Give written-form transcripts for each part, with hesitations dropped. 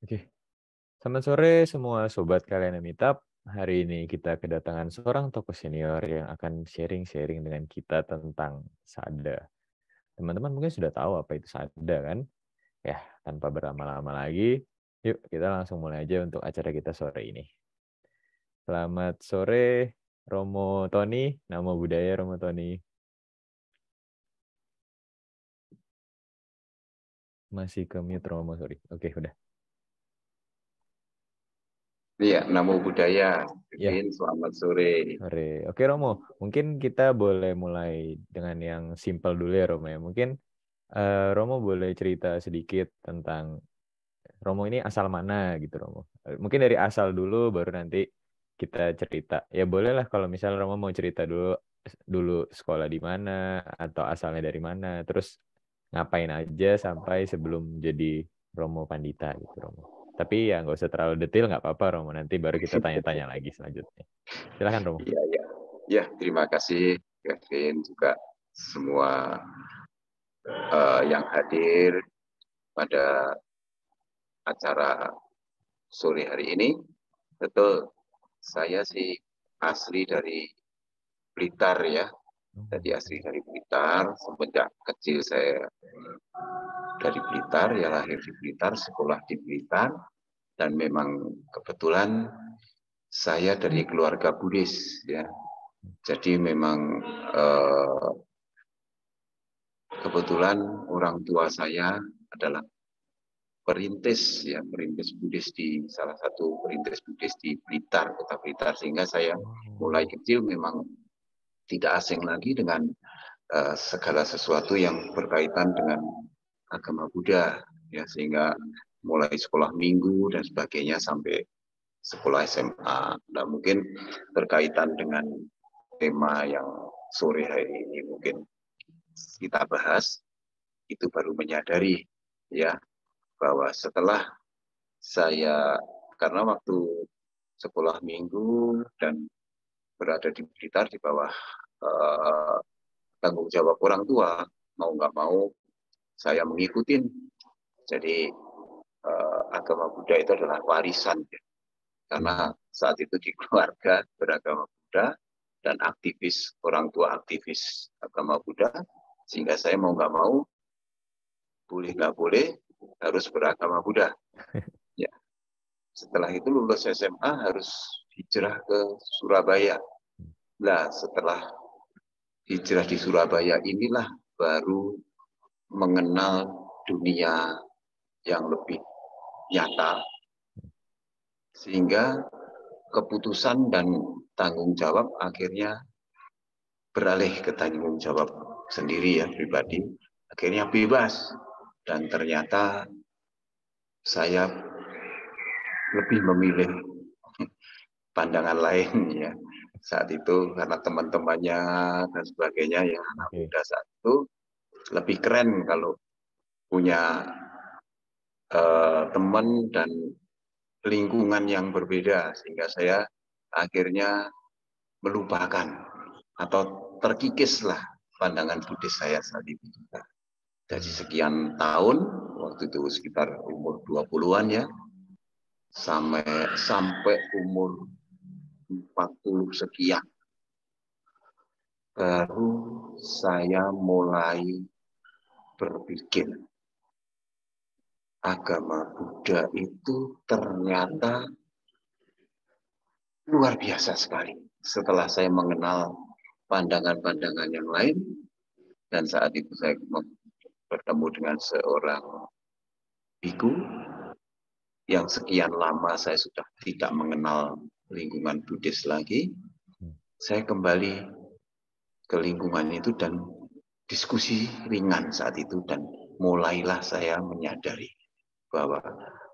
Oke. Selamat sore semua sobat Kalena Meetup. Hari ini kita kedatangan seorang tokoh senior yang akan sharing-sharing dengan kita tentang sada. Teman-teman mungkin sudah tahu apa itu sada kan? Ya, tanpa berlama-lama lagi, yuk kita langsung mulai aja untuk acara kita sore ini. Selamat sore Romo Tony, nama budaya Romo Tony. Masih ke mute Romo, sorry. Oke, udah. Iya, namo budaya. Ya. Selamat sore. Sore. Oke Romo, mungkin kita boleh mulai dengan yang simpel dulu ya Romo ya. Mungkin Romo boleh cerita sedikit tentang Romo ini asal mana gitu Romo. Mungkin dari asal dulu baru nanti kita cerita. Ya bolehlah kalau misalnya Romo mau cerita dulu sekolah di mana atau asalnya dari mana, terus ngapain aja sampai sebelum jadi Romo Pandita gitu Romo. Tapi ya nggak usah terlalu detail, nggak apa-apa Romo. Nanti baru kita tanya-tanya lagi selanjutnya. Silakan Romo. Iya, iya. Ya, terima kasih Kevin juga semua yang hadir pada acara sore hari ini. Betul, saya sih asli dari Blitar ya. Jadi asli dari Blitar, semenjak kecil saya dari Blitar, ya lahir di Blitar, sekolah di Blitar, dan memang kebetulan saya dari keluarga Buddhis ya. Jadi memang kebetulan orang tua saya adalah perintis ya, perintis Buddhis di salah satu perintis Buddhis di Blitar, kota Blitar, sehingga saya mulai kecil memang tidak asing lagi dengan segala sesuatu yang berkaitan dengan agama Buddha ya, sehingga mulai sekolah minggu dan sebagainya sampai sekolah SMA. Nah, mungkin berkaitan dengan tema yang sore hari ini mungkin kita bahas, itu baru menyadari ya bahwa setelah saya, karena waktu sekolah minggu dan berada di Blitar di bawah tanggung jawab orang tua, mau nggak mau saya mengikuti. Jadi agama Buddha itu adalah warisan ya. Karena saat itu di keluarga beragama Buddha dan aktivis, orang tua aktivis agama Buddha, sehingga saya mau nggak mau, boleh nggak boleh, harus beragama Buddha. Ya. Setelah itu lulus SMA harus hijrah ke Surabaya. Nah, setelah hijrah di Surabaya inilah baru mengenal dunia yang lebih nyata, sehingga keputusan dan tanggung jawab akhirnya beralih ke tanggung jawab sendiri ya, pribadi. Akhirnya bebas, dan ternyata saya lebih memilih pandangan lain ya saat itu, karena teman-temannya dan sebagainya yang anak muda saat itu lebih keren kalau punya teman dan lingkungan yang berbeda, sehingga saya akhirnya melupakan atau terkikislah pandangan Buddhis saya saat itu. Dari sekian tahun, waktu itu sekitar umur 20-an ya, sampai umur 40 sekian, baru saya mulai berpikir agama Buddha itu ternyata luar biasa sekali. Setelah saya mengenal pandangan-pandangan yang lain, dan saat itu saya bertemu dengan seorang biku yang sekian lama saya sudah tidak mengenal lingkungan Buddhis lagi, saya kembali ke lingkungan itu dan diskusi ringan saat itu, dan mulailah saya menyadari bahwa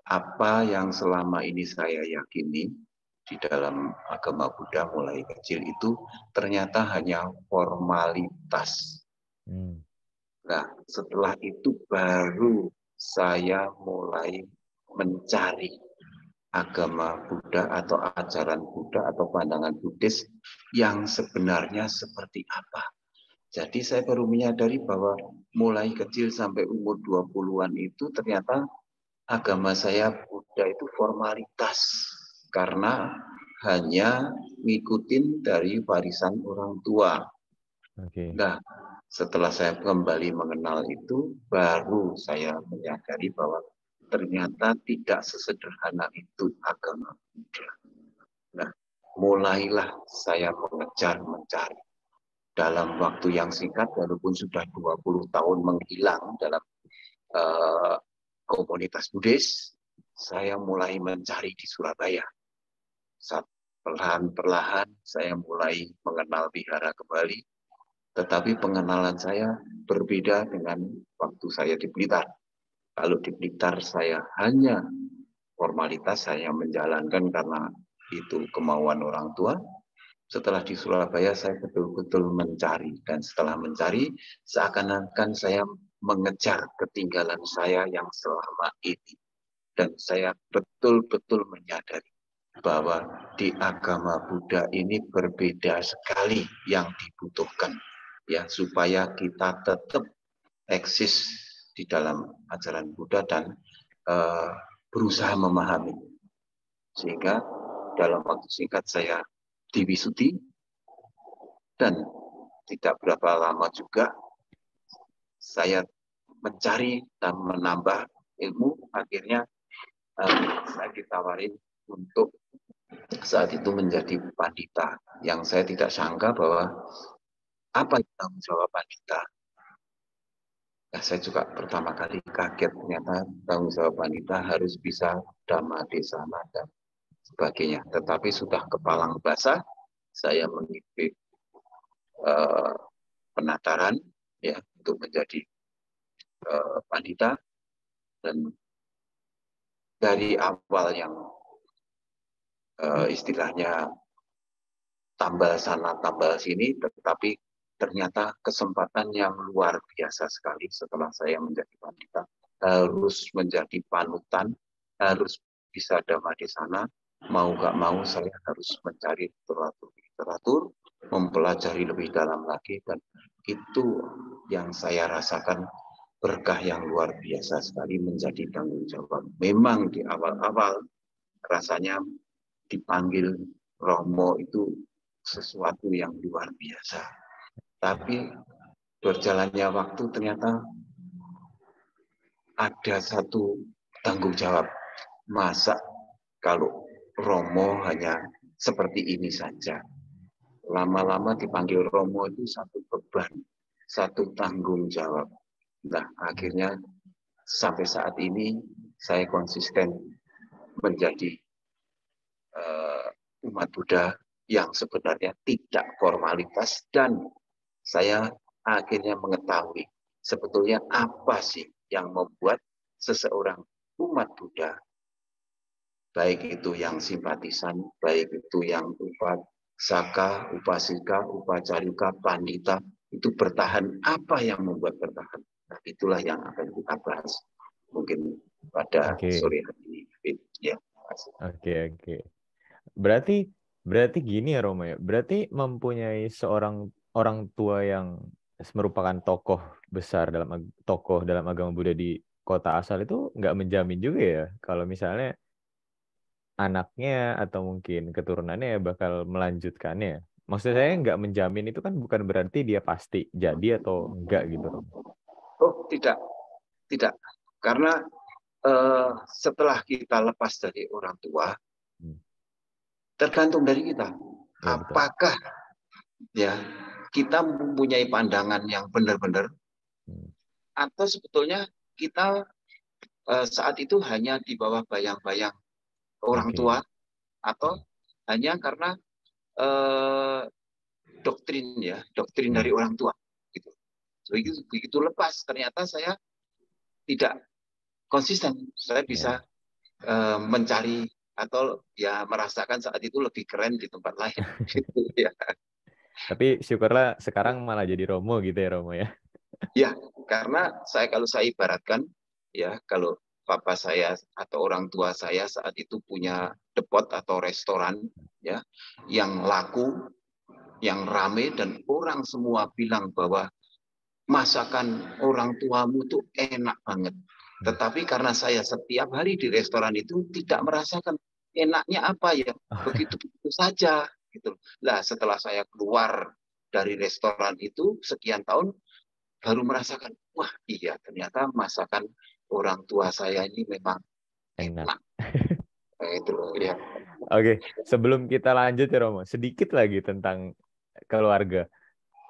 apa yang selama ini saya yakini di dalam agama Buddha mulai kecil itu ternyata hanya formalitas. Nah, setelah itu baru saya mulai mencari agama Buddha atau ajaran Buddha atau pandangan Buddhis yang sebenarnya seperti apa. Jadi saya baru menyadari bahwa mulai kecil sampai umur 20-an itu ternyata agama saya Buddha itu formalitas. Karena hanya ngikutin dari warisan orang tua. Oke. Nah, setelah saya kembali mengenal itu, baru saya menyadari bahwa ternyata tidak sesederhana itu agama Buddha. Nah, mulailah saya mengejar mencari. Dalam waktu yang singkat, walaupun sudah 20 tahun menghilang dalam komunitas Buddhis, saya mulai mencari di Surabaya. Perlahan-perlahan saya mulai mengenal wihara kembali, tetapi pengenalan saya berbeda dengan waktu saya di Blitar. Kalau di Blitar saya hanya formalitas, saya menjalankan karena itu kemauan orang tua. Setelah di Surabaya saya betul-betul mencari, dan setelah mencari seakan-akan saya mengejar ketinggalan saya yang selama ini, dan saya betul-betul menyadari bahwa di agama Buddha ini berbeda sekali yang dibutuhkan ya supaya kita tetap eksis di dalam ajaran Buddha dan berusaha memahami, sehingga dalam waktu singkat saya diwisuti, dan tidak berapa lama juga saya mencari dan menambah ilmu. Akhirnya saya ditawarin untuk saat itu menjadi pandita, yang saya tidak sangka bahwa apa yang tanggung jawab pandita. Nah, saya juga pertama kali kaget, ternyata tanggung jawab pandita harus bisa dhamma desana dan sebagainya. Tetapi sudah kepalang basah, saya mengikuti penataran ya untuk menjadi pandita, dan dari awal yang istilahnya tambal sana tambal sini, tetapi ternyata kesempatan yang luar biasa sekali setelah saya menjadi pandita. Harus menjadi panutan, harus bisa dhamma desana, mau gak mau saya harus mencari literatur, mempelajari lebih dalam lagi, dan itu yang saya rasakan berkah yang luar biasa sekali menjadi tanggung jawab. Memang di awal-awal rasanya dipanggil Romo itu sesuatu yang luar biasa. Tapi berjalannya waktu ternyata ada satu tanggung jawab. Masa kalau Romo hanya seperti ini saja. Lama-lama dipanggil Romo itu satu beban, satu tanggung jawab. Nah, akhirnya sampai saat ini saya konsisten menjadi umat Buddha yang sebenarnya tidak formalitas, dan saya akhirnya mengetahui sebetulnya apa sih yang membuat seseorang umat Buddha, baik itu yang simpatisan, baik itu yang upasaka, upasika, upacarika, pandita, itu bertahan. Apa yang membuat bertahan? Nah, itulah yang akan kita bahas mungkin pada Oke. sore hari ini. Ya, Oke. Berarti gini ya Romo ya. Berarti mempunyai seorang orang tua yang merupakan tokoh dalam agama Buddha di kota asal itu nggak menjamin juga ya kalau misalnya anaknya atau mungkin keturunannya bakal melanjutkannya. Maksud saya nggak menjamin itu kan bukan berarti dia pasti jadi atau enggak gitu Romo. oh tidak, tidak, karena setelah kita lepas dari orang tua, Hmm. tergantung dari kita. Ya betul. Apakah ya kita mempunyai pandangan yang benar-benar, Hmm. atau sebetulnya kita saat itu hanya di bawah bayang-bayang orang Oke. tua, atau Hmm. hanya karena doktrin Hmm. dari orang tua gitu. Begitu lepas ternyata saya tidak konsisten. Saya Ya. bisa mencari atau ya merasakan saat itu lebih keren di tempat lain gitu ya. Tapi syukurlah sekarang malah jadi Romo gitu ya Romo ya. Ya, karena kalau saya ibaratkan ya, kalau papa saya atau orang tua saya saat itu punya depot atau restoran ya yang laku, yang rame dan orang semua bilang bahwa masakan orang tuamu tuh enak banget. Tetapi karena saya setiap hari di restoran itu tidak merasakan enaknya apa ya, begitu-begitu saja gitu. Lah setelah saya keluar dari restoran itu sekian tahun baru merasakan, wah iya ternyata masakan orang tua saya ini memang Enak. enak. Nah, itu loh ya. Oke, sebelum kita lanjut ya Romo, sedikit lagi tentang keluarga.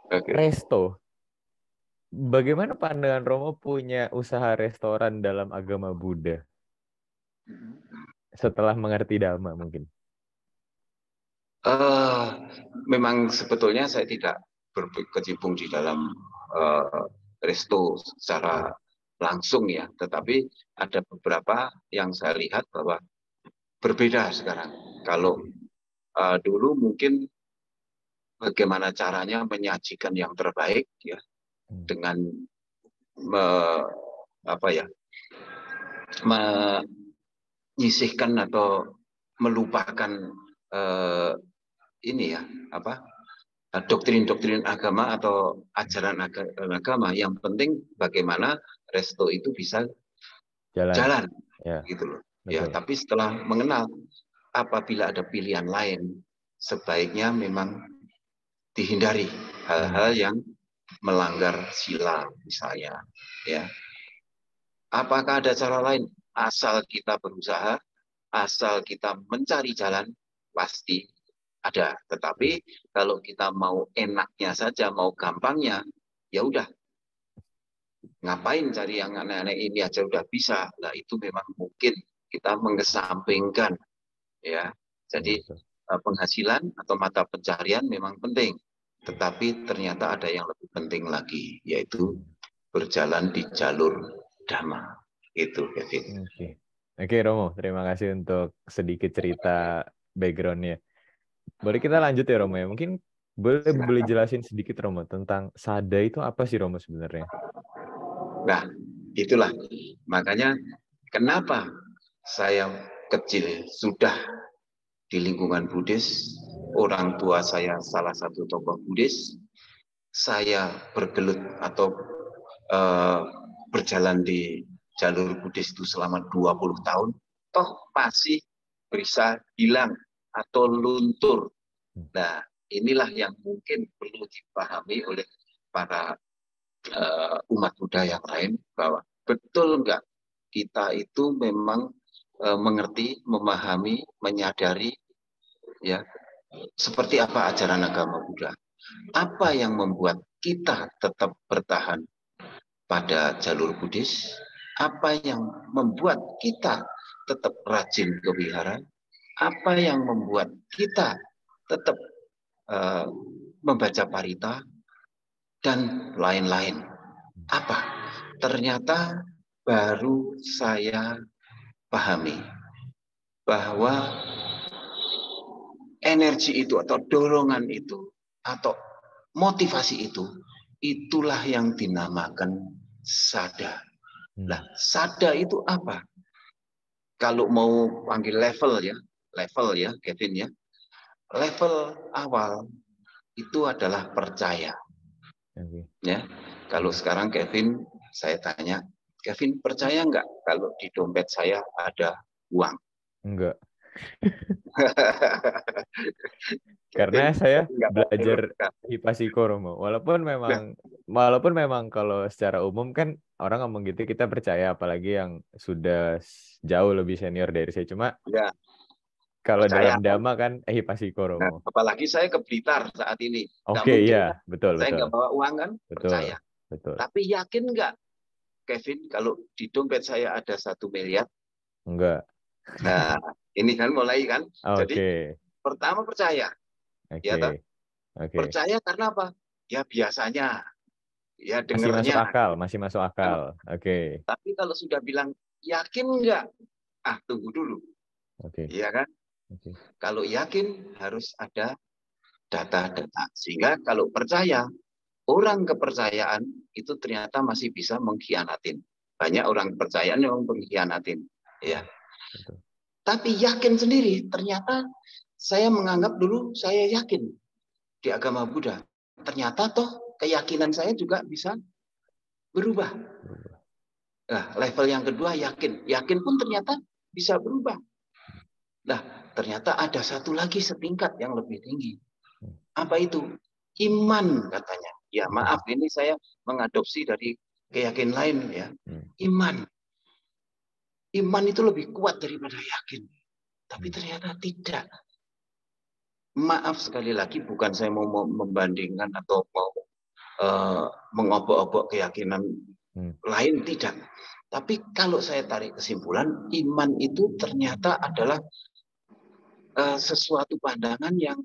Oke. Resto. Bagaimana pandangan Romo punya usaha restoran dalam agama Buddha? Setelah mengerti Dhamma mungkin. Memang sebetulnya saya tidak berkecimpung di dalam resto secara langsung ya, tetapi ada beberapa yang saya lihat bahwa berbeda sekarang. Kalau dulu mungkin bagaimana caranya menyajikan yang terbaik ya dengan menyisihkan atau melupakan ini ya doktrin-doktrin agama atau ajaran agama. Yang penting bagaimana resto itu bisa jalan ya, gitu loh. betul. Ya, tapi setelah mengenal apabila ada pilihan lain, sebaiknya memang dihindari hal-hal yang melanggar sila misalnya. Ya, apakah ada cara lain? Asal kita berusaha, asal kita mencari jalan, pasti ada. Tetapi kalau kita mau enaknya saja, mau gampangnya, ya udah. Ngapain cari yang aneh-aneh ini aja udah bisa. Nah itu memang mungkin kita mengesampingkan ya. Jadi penghasilan atau mata pencarian memang penting. Tetapi ternyata ada yang lebih penting lagi, yaitu berjalan di jalur Dhamma. Itu Kevin. Oke Romo, terima kasih untuk sedikit cerita background-nya. Boleh kita lanjut ya Romo ya? Mungkin boleh jelasin sedikit Romo tentang sada itu apa sih Romo sebenarnya? Nah, itulah. Makanya kenapa saya kecil sudah di lingkungan Buddhis, orang tua saya salah satu tokoh Buddhis, saya bergelut atau berjalan di jalur Buddhis itu selama 20 tahun, toh masih bisa hilang atau luntur. Nah, inilah yang mungkin perlu dipahami oleh para umat Buddha yang lain, bahwa betul enggak kita itu memang mengerti, memahami, menyadari ya seperti apa ajaran agama Buddha. Apa yang membuat kita tetap bertahan pada jalur Buddhis? Apa yang membuat kita tetap rajin ke wihara? Apa yang membuat kita tetap membaca parita dan lain-lain? Apa? Ternyata baru saya pahami bahwa energi itu atau dorongan itu atau motivasi itu, itulah yang dinamakan sada. Nah, sada itu apa? Kalau mau panggil level ya, Kevin ya. Level awal itu adalah percaya. Ya, kalau sekarang Kevin, saya tanya, Kevin percaya nggak kalau di dompet saya ada uang? Enggak. Karena saya belajar Hipasiko Romo. Walaupun memang kalau secara umum kan orang ngomong gitu kita percaya, apalagi yang sudah jauh lebih senior dari saya. Cuma ya, kalau dalam Dhamma kan Hipasiko Romo. Nah, apalagi saya ke Blitar saat ini. Oke, iya, betul. Saya nggak bawa uang kan, percaya. Betul. Tapi yakin nggak, Kevin, kalau di dompet saya ada 1 miliar? Enggak. Nah, ini kan mulai kan. Jadi pertama percaya. Ya, percaya karena apa? Ya biasanya. Ya dengernya. Masih masuk akal. Tapi kalau sudah bilang yakin nggak? Tunggu dulu. Iya kan? Kalau yakin harus ada data-data. Sehingga kalau percaya, orang kepercayaan itu ternyata masih bisa mengkhianatin. Banyak orang kepercayaan yang mengkhianatin. Ya. Tapi yakin sendiri, ternyata saya menganggap dulu saya yakin. di agama Buddha. Ternyata toh keyakinan saya juga bisa berubah. Nah, level yang kedua yakin. Yakin pun ternyata bisa berubah. Nah, ternyata ada satu lagi setingkat yang lebih tinggi. Apa itu? Iman katanya. Ya maaf, ini saya mengadopsi dari keyakinan lain ya. Iman. Iman itu lebih kuat daripada yakin. Tapi ternyata tidak. Maaf sekali lagi, bukan saya mau membandingkan atau mau mengobok-obok keyakinan lain, tidak. Tapi kalau saya tarik kesimpulan, iman itu ternyata adalah sesuatu pandangan yang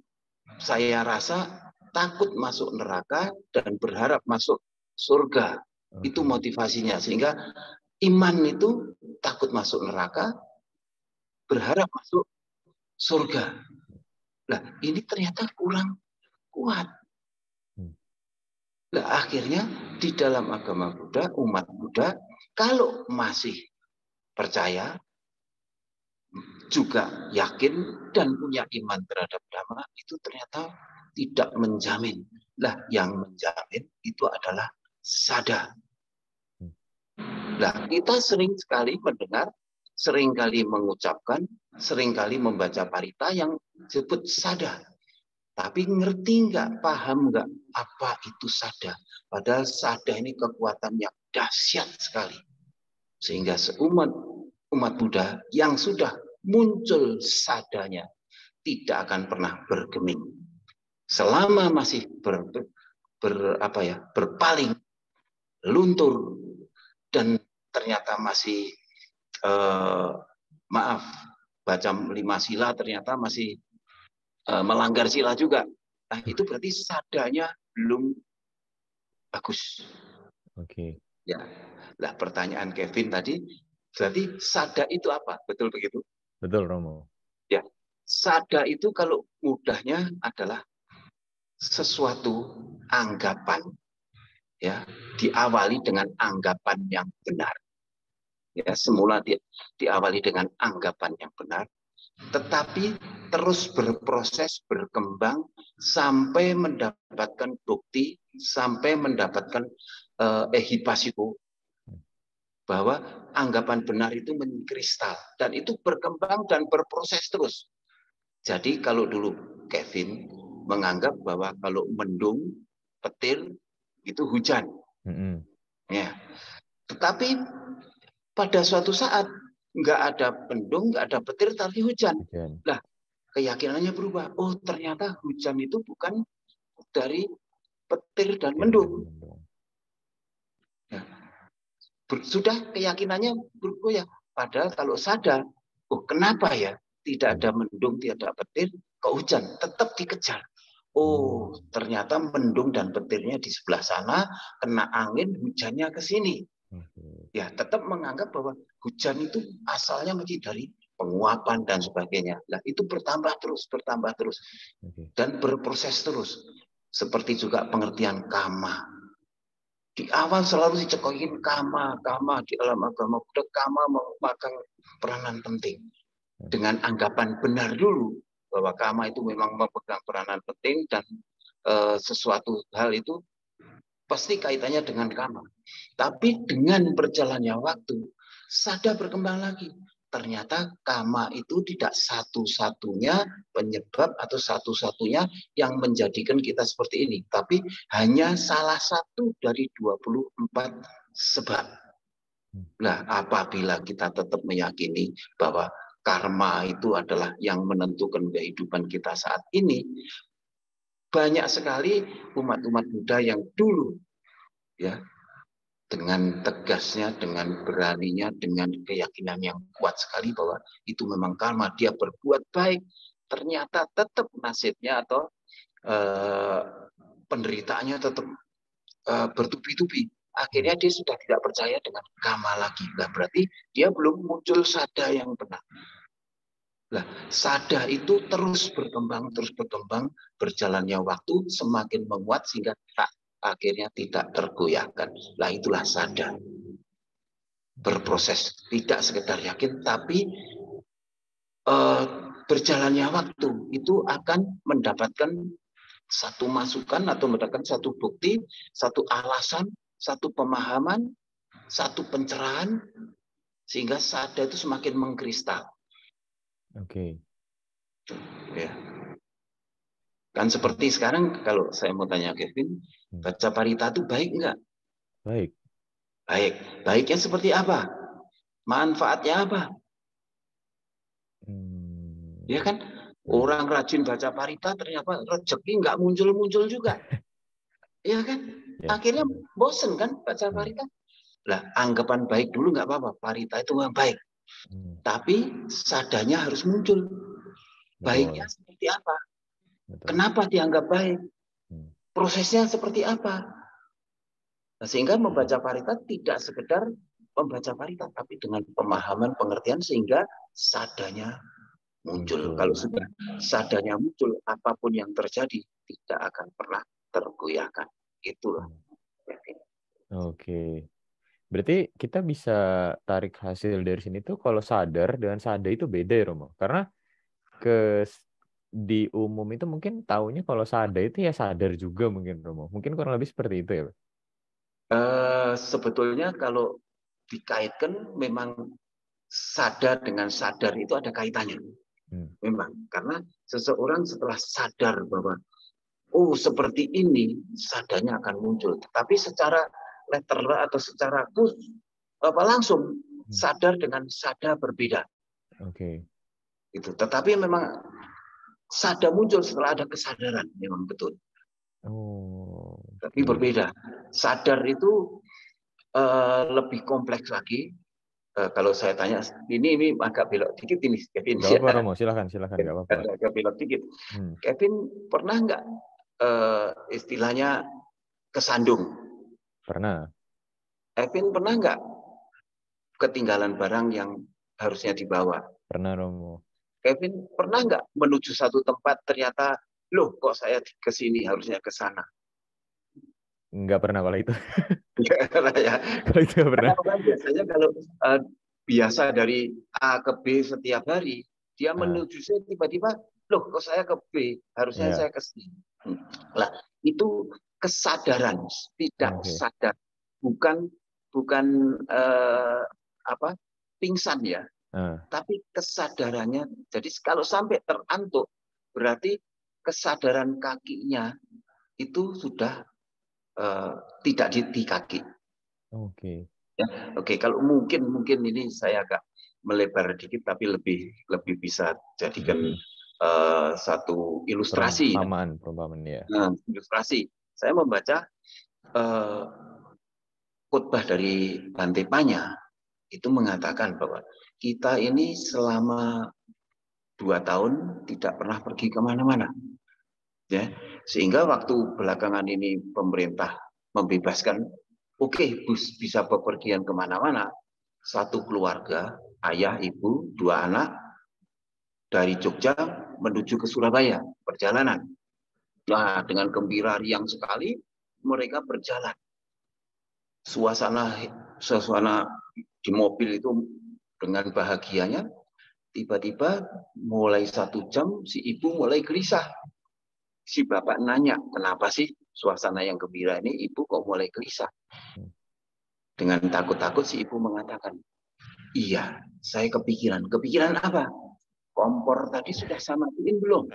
saya rasa takut masuk neraka dan berharap masuk surga. Itu motivasinya. Sehingga iman itu takut masuk neraka, berharap masuk surga. Nah, ini ternyata kurang kuat. Nah, akhirnya di dalam agama Buddha, umat Buddha, kalau masih percaya, juga yakin dan punya iman terhadap Dhamma, itu ternyata tidak menjamin. Lah, yang menjamin itu adalah sada. Nah, kita sering sekali mendengar, sering kali mengucapkan, sering kali membaca parita yang disebut sada. Tapi ngerti nggak, paham nggak apa itu sada? Padahal sada ini kekuatan yang dahsyat sekali. Sehingga umat Buddha yang sudah muncul sadanya tidak akan pernah bergeming. Selama masih berpaling, luntur, dan ternyata masih baca 5 sila ternyata masih melanggar sila juga. Nah, itu berarti sadanya belum bagus. Oke. Ya. Nah, pertanyaan Kevin tadi, berarti sada itu apa? Betul begitu? Betul, Romo. Ya. Sada itu kalau mudahnya adalah sesuatu anggapan, ya, diawali dengan anggapan yang benar. Ya, semula diawali dengan anggapan yang benar, tetapi terus berproses, berkembang sampai mendapatkan bukti, sampai mendapatkan ehipasiko, bahwa anggapan benar itu mengkristal dan itu berkembang dan berproses terus. Jadi kalau dulu Kevin menganggap bahwa kalau mendung, petir itu hujan, ya. Tetapi pada suatu saat nggak ada mendung, nggak ada petir, tapi hujan. Lah, keyakinannya berubah. Oh, ternyata hujan itu bukan dari petir dan mendung. Ya. Sudah keyakinannya berubah ya. Padahal kalau sadar, oh kenapa ya tidak ada mendung, tidak ada petir, kok hujan? Tetap dikejar. Oh, ternyata mendung dan petirnya di sebelah sana, kena angin, hujannya ke sini. Ya, tetap menganggap bahwa hujan itu asalnya mesti dari penguapan dan sebagainya. Nah, itu bertambah terus, dan berproses terus. Seperti juga pengertian kama. Di awal selalu dicekokin kama di dalam agama Buddha, kama memegang peranan penting. Dengan anggapan benar dulu bahwa kama itu memang memegang peranan penting dan sesuatu hal itu pasti kaitannya dengan kama. Tapi dengan berjalannya waktu, sada berkembang lagi. Ternyata kama itu tidak satu-satunya penyebab atau satu-satunya yang menjadikan kita seperti ini. Tapi hanya salah satu dari 24 sebab. Nah, apabila kita tetap meyakini bahwa karma itu adalah yang menentukan kehidupan kita saat ini, banyak sekali umat-umat Buddha yang dulu ya dengan tegasnya, dengan beraninya, dengan keyakinan yang kuat sekali bahwa itu memang karma, dia berbuat baik, ternyata tetap nasibnya atau penderitaannya tetap bertubi-tubi. Akhirnya dia sudah tidak percaya dengan karma lagi. Nah, berarti dia belum muncul sada yang benar. Nah, sada itu terus berkembang, berjalannya waktu semakin menguat sehingga akhirnya tidak tergoyahkan. Nah, itulah sada. Berproses, tidak sekedar yakin, tapi berjalannya waktu itu akan mendapatkan satu masukan atau mendapatkan satu bukti, satu alasan, satu pemahaman, satu pencerahan, sehingga sada itu semakin mengkristal. Oke. Ya. Kan seperti sekarang kalau saya mau tanya Kevin, baca parita itu baik nggak? Baik. Baik. Baiknya seperti apa? Manfaatnya apa? Ya kan? Orang rajin baca parita ternyata rezeki nggak muncul-muncul juga. Ya kan? Ya. Akhirnya bosen kan baca parita. Lah, anggapan baik dulu nggak apa-apa. Parita itu yang baik. Tapi sadanya harus muncul. Baiknya seperti apa? Betul. Kenapa dianggap baik? Prosesnya seperti apa? Nah, sehingga membaca parita tidak sekedar membaca parita, tapi dengan pemahaman, pengertian, sehingga sadanya muncul. Kalau sudah sadanya muncul, apapun yang terjadi tidak akan pernah tergoyahkan. Itulah. Oke. Berarti kita bisa tarik hasil dari sini tuh kalau sadar dengan sada itu beda ya Romo. Karena di umum itu mungkin taunya kalau sada itu ya sadar juga mungkin Romo. Mungkin kurang lebih seperti itu ya Pak? Sebetulnya kalau dikaitkan memang sadar dengan sadar itu ada kaitannya. Memang. Karena seseorang setelah sadar bahwa oh seperti ini, sadarnya akan muncul. Tetapi secara letterlah atau secara langsung sadar dengan sada berbeda. Oke. Itu. Tetapi memang sada muncul setelah ada kesadaran, memang betul. Oh. Tapi berbeda. Sadar itu lebih kompleks lagi. Kalau saya tanya, ini agak belok dikit ini, Kevin. Gak apa-apa Romo, silakan gak apa-apa. Agak belok dikit. Kevin pernah nggak istilahnya kesandung? Pernah. Kevin pernah nggak ketinggalan barang yang harusnya dibawa? Pernah Romo. Kevin pernah nggak menuju satu tempat ternyata, loh kok saya ke sini harusnya ke sana? Nggak pernah kalau itu. Ya. Kalau itu nggak pernah. Karena biasanya kalau biasa dari A ke B setiap hari, dia menuju C tiba-tiba, loh kok saya ke B, harusnya saya ke C. Lah, itu kesadaran, tidak sadar, bukan pingsan ya, tapi kesadarannya. Jadi kalau sampai terantuk, berarti kesadaran kakinya itu sudah tidak di kaki. Oke. Ya, oke. Kalau mungkin ini saya agak melebar dikit, tapi lebih bisa jadikan satu ilustrasi. Perumpamaan ya. Nah, ilustrasi. Saya membaca khotbah dari Bante Panya itu mengatakan bahwa kita ini selama 2 tahun tidak pernah pergi kemana-mana. Ya, sehingga waktu belakangan ini pemerintah membebaskan, oke, bisa bepergian kemana-mana. Satu keluarga, ayah, ibu, 2 anak, dari Jogja menuju ke Surabaya, perjalanan. Nah, dengan gembira riang sekali, mereka berjalan. Suasana di mobil itu dengan bahagianya, tiba-tiba mulai 1 jam, si ibu mulai gelisah. Si bapak nanya, kenapa sih suasana yang gembira ini ibu kok mulai gelisah? Dengan takut-takut si ibu mengatakan, iya, saya kepikiran. Kepikiran apa? Kompor tadi sudah saya matiin belum?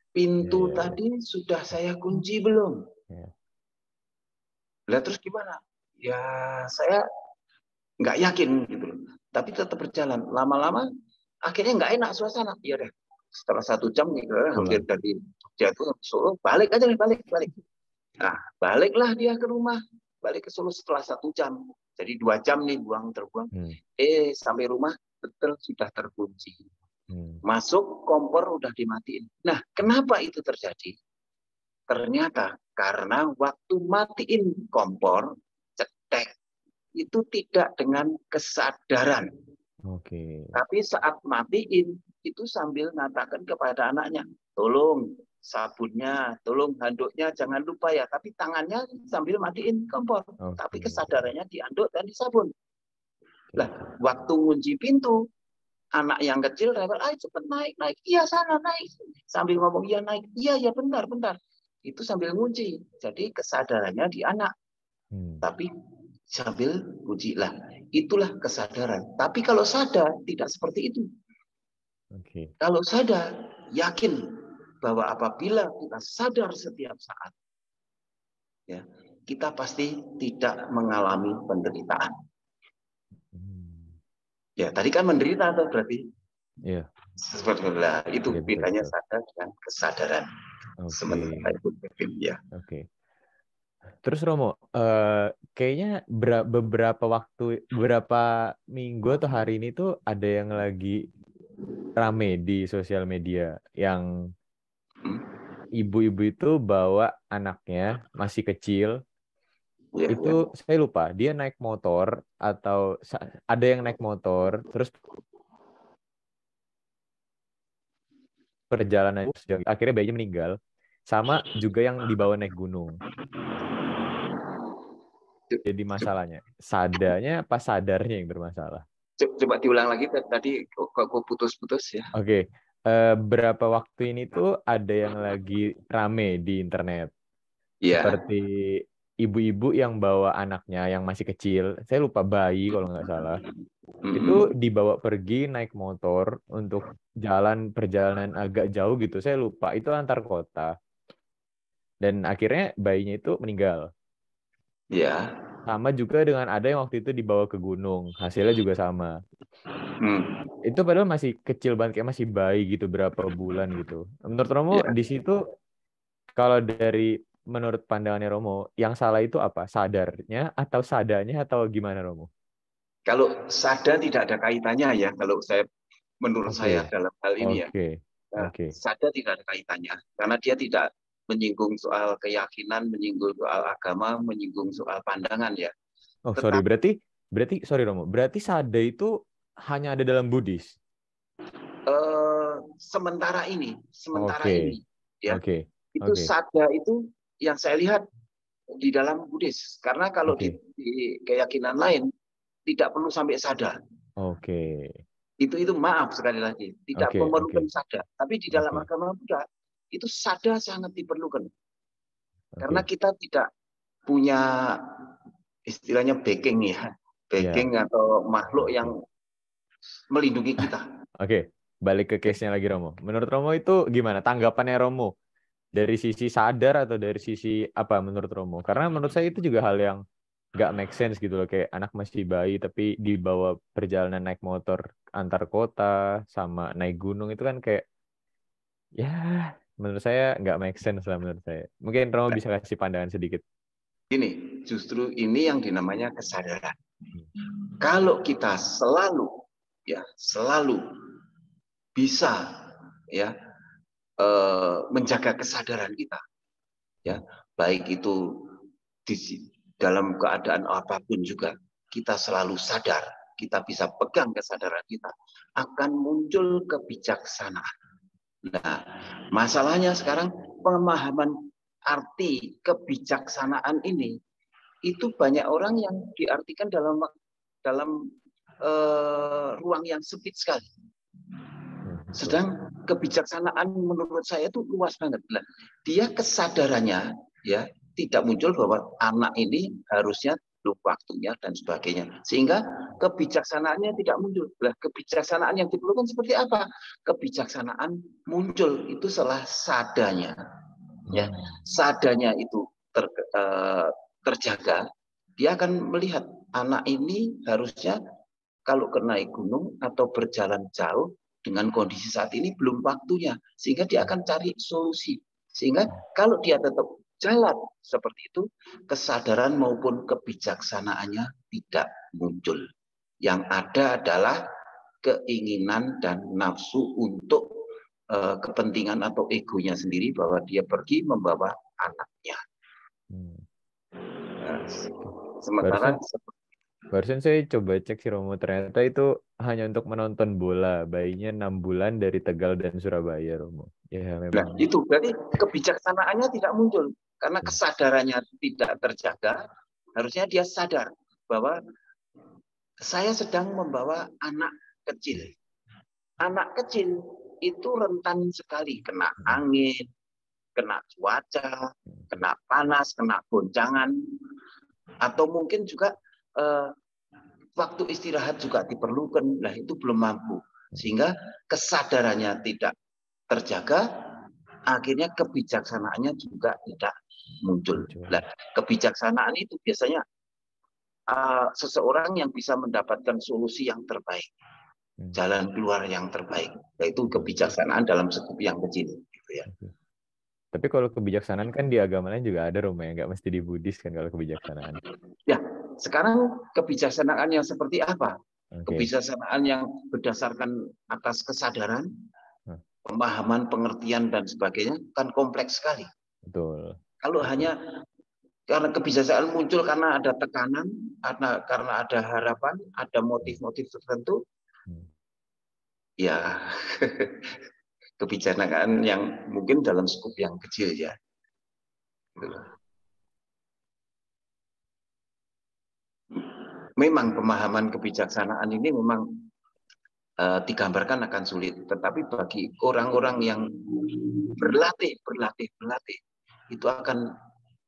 Pintu tadi sudah saya kunci belum? Lah terus gimana? Ya saya nggak yakin gitu loh. Tapi tetap berjalan. Lama-lama akhirnya nggak enak suasana. Iya deh. Setelah 1 jam gitu, hampir dari Jogja ke Solo, balik aja nih, balik. Nah, baliklah dia ke rumah. Balik ke Solo setelah 1 jam. Jadi 2 jam nih terbuang. Sampai rumah betul sudah terkunci. Masuk, kompor udah dimatiin. Nah, kenapa itu terjadi? Ternyata karena waktu matiin kompor, cetek, itu tidak dengan kesadaran. Tapi saat matiin, itu sambil mengatakan kepada anaknya, tolong sabunnya, tolong handuknya, jangan lupa ya. Tapi tangannya sambil matiin kompor. Tapi kesadarannya di handuk dan di sabun. Lah, waktu ngunci pintu, anak yang kecil rewel, ayo cepet naik, naik, iya sana naik, sambil ngomong iya naik, iya ya bentar, bentar, itu sambil ngunci. Jadi kesadarannya di anak, tapi sambil ngunci lah, itulah kesadaran. Tapi kalau sadar tidak seperti itu. Kalau sadar, yakin bahwa apabila kita sadar setiap saat, ya, kita pasti tidak mengalami penderitaan. Ya, tadi kan menderita atau berarti? Iya. Sebetulnya itu Ya, bedanya betul. sadar dengan kesadaran. Sementara itu ya. Oke. Terus Romo, kayaknya beberapa minggu atau hari ini tuh ada yang lagi rame di sosial media, yang ibu-ibu itu bawa anaknya masih kecil, Ya, itu ya. saya lupa, dia naik motor atau ada yang naik motor, terus perjalanan akhirnya bayinya meninggal, sama juga yang dibawa naik gunung. Jadi masalahnya, sadarnya apa sadarnya yang bermasalah? Coba diulang lagi tadi kok putus-putus ya. Oke, berapa waktu ini tuh ada yang lagi rame di internet. Ya. Seperti ibu-ibu yang bawa anaknya yang masih kecil, saya lupa bayi kalau nggak salah, itu dibawa pergi naik motor untuk perjalanan agak jauh gitu. Saya lupa, itu antar kota. Dan akhirnya bayinya itu meninggal. Ya. Sama juga dengan ada yang waktu itu dibawa ke gunung, hasilnya juga sama. Itu padahal masih kecil banget, kayak masih bayi gitu, berapa bulan gitu. Menurut Romo, Ya. di situ kalau menurut pandangannya Romo, yang salah itu apa? Sadarnya atau sadanya atau gimana Romo? Kalau sadar tidak ada kaitannya ya, kalau menurut saya Oke, dalam hal ini ya. oke, Nah, oke. sadar tidak ada kaitannya karena dia tidak menyinggung soal keyakinan, menyinggung soal agama, menyinggung soal pandangan ya. Oh, sorry, Tetapi sorry Romo, berarti sada itu hanya ada dalam Buddhis. sementara ini Oke, ya, oke, itu oke, sada itu yang saya lihat di dalam Buddhis. Karena kalau oke, di keyakinan lain tidak perlu sampai sada. oke, Itu maaf sekali lagi, tidak oke, oke, memerlukan sada. Tapi di dalam oke, agama Buddha itu sada sangat diperlukan. Karena oke. kita tidak punya istilahnya backing ya, Ya, backing atau makhluk oke. yang melindungi kita. Oke, balik ke case-nya lagi Romo. Menurut Romo itu gimana tanggapannya Romo? Dari sisi sadar atau dari sisi apa menurut Romo? Karena menurut saya itu juga hal yang nggak make sense gitu loh. Kayak anak masih bayi tapi dibawa perjalanan naik motor antar kota sama naik gunung itu kan kayak ya menurut saya nggak make sense lah menurut saya. Mungkin Romo bisa kasih pandangan sedikit. Ini justru ini yang dinamanya kesadaran. Kalau kita selalu bisa ya menjaga kesadaran kita, ya baik itu di dalam keadaan apapun juga kita selalu sadar, kita bisa pegang kesadaran kita, akan muncul kebijaksanaan. Nah, masalahnya sekarang pemahaman arti kebijaksanaan ini itu banyak orang yang diartikan dalam ruang yang sempit sekali. Sedang kebijaksanaan menurut saya itu luas banget. Nah, dia kesadarannya ya tidak muncul bahwa anak ini harusnya belum waktunya dan sebagainya. Sehingga kebijaksanaannya tidak muncul. Nah, kebijaksanaan yang diperlukan seperti apa? Kebijaksanaan muncul itu setelah sadanya. Ya, sadanya itu terjaga, dia akan melihat anak ini harusnya kalau ke naik gunung atau berjalan jauh dengan kondisi saat ini belum waktunya, sehingga dia akan cari solusi. Sehingga kalau dia tetap jalan seperti itu, kesadaran maupun kebijaksanaannya tidak muncul. Yang ada adalah keinginan dan nafsu untuk kepentingan atau egonya sendiri bahwa dia pergi membawa anaknya. Sementara Barusan saya coba cek si Romo, ternyata itu hanya untuk menonton bola. Bayinya 6 bulan dari Tegal dan Surabaya, Romo. Ya nah, memang. itu berarti kebijaksanaannya tidak muncul karena kesadarannya tidak terjaga. Harusnya dia sadar bahwa saya sedang membawa anak kecil. anak kecil itu rentan sekali kena angin, kena cuaca, kena panas, kena goncangan, atau mungkin juga waktu istirahat juga diperlukan. Nah, itu belum mampu. Sehingga kesadarannya tidak terjaga, akhirnya kebijaksanaannya juga tidak muncul. Nah, kebijaksanaan itu biasanya seseorang yang bisa mendapatkan solusi yang terbaik, jalan keluar yang terbaik, yaitu kebijaksanaan dalam skup yang kecil. Gitu ya. Tapi kalau kebijaksanaan kan di agama lain juga ada, Roma, ya, nggak mesti di Buddhis kan kalau kebijaksanaan. Ya, sekarang kebijaksanaan yang seperti apa? Okay. Kebijaksanaan yang berdasarkan atas kesadaran, pemahaman, pengertian, dan sebagainya, kan kompleks sekali. Betul. Kalau hanya karena kebijaksanaan muncul karena ada tekanan, karena ada harapan, ada motif-motif tertentu, ya kebijaksanaan yang mungkin dalam skup yang kecil ya. Memang pemahaman kebijaksanaan ini memang digambarkan akan sulit, tetapi bagi orang-orang yang berlatih, itu akan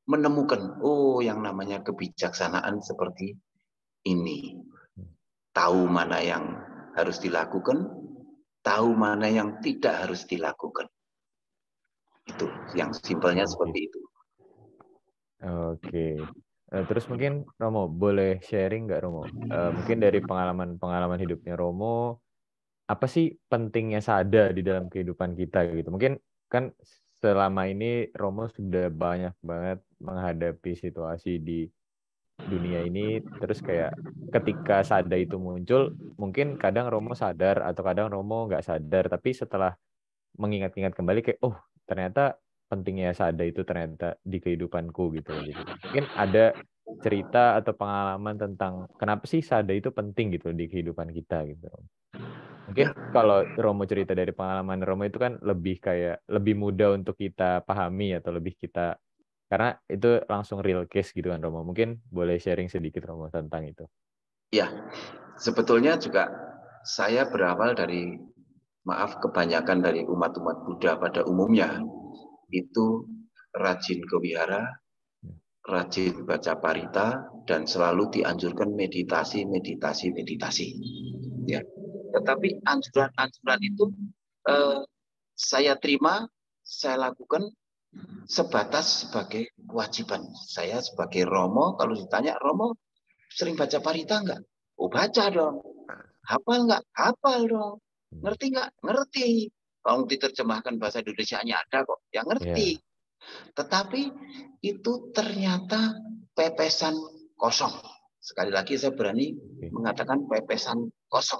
menemukan, oh, yang namanya kebijaksanaan seperti ini. Tahu mana yang harus dilakukan, tahu mana yang tidak harus dilakukan. Itu yang simpelnya seperti itu. Oke. Terus mungkin Romo boleh sharing nggak, Romo? Mungkin dari pengalaman hidupnya Romo, apa sih pentingnya sadar di dalam kehidupan kita gitu? Mungkin kan selama ini Romo sudah banyak banget menghadapi situasi di dunia ini, terus kayak ketika sadar itu muncul, mungkin kadang Romo sadar atau kadang Romo nggak sadar, tapi setelah mengingat-ingat kembali kayak, oh ternyata pentingnya sadar itu ternyata di kehidupanku gitu loh. Jadi mungkin ada cerita atau pengalaman tentang kenapa sih sadar itu penting gitu di kehidupan kita gitu. Mungkin kalau Romo cerita dari pengalaman Romo itu kan lebih kayak lebih mudah untuk kita pahami atau lebih kita, karena itu langsung real case gitu kan Romo. Mungkin boleh sharing sedikit Romo tentang itu. Ya, sebetulnya juga saya berawal dari, maaf, kebanyakan dari umat-umat Buddha pada umumnya itu rajin ke wihara, rajin baca parita, dan selalu dianjurkan meditasi. Ya. Tetapi anjuran-anjuran itu saya terima, saya lakukan sebatas sebagai kewajiban. Saya sebagai Romo, kalau ditanya, Romo sering baca parita enggak? Oh, baca dong. Hafal enggak? Hafal dong. Ngerti enggak? Ngerti. Kalau diterjemahkan bahasa Indonesianya ada kok, yang ngerti. Tetapi itu ternyata pepesan kosong. Sekali lagi saya berani mengatakan pepesan kosong.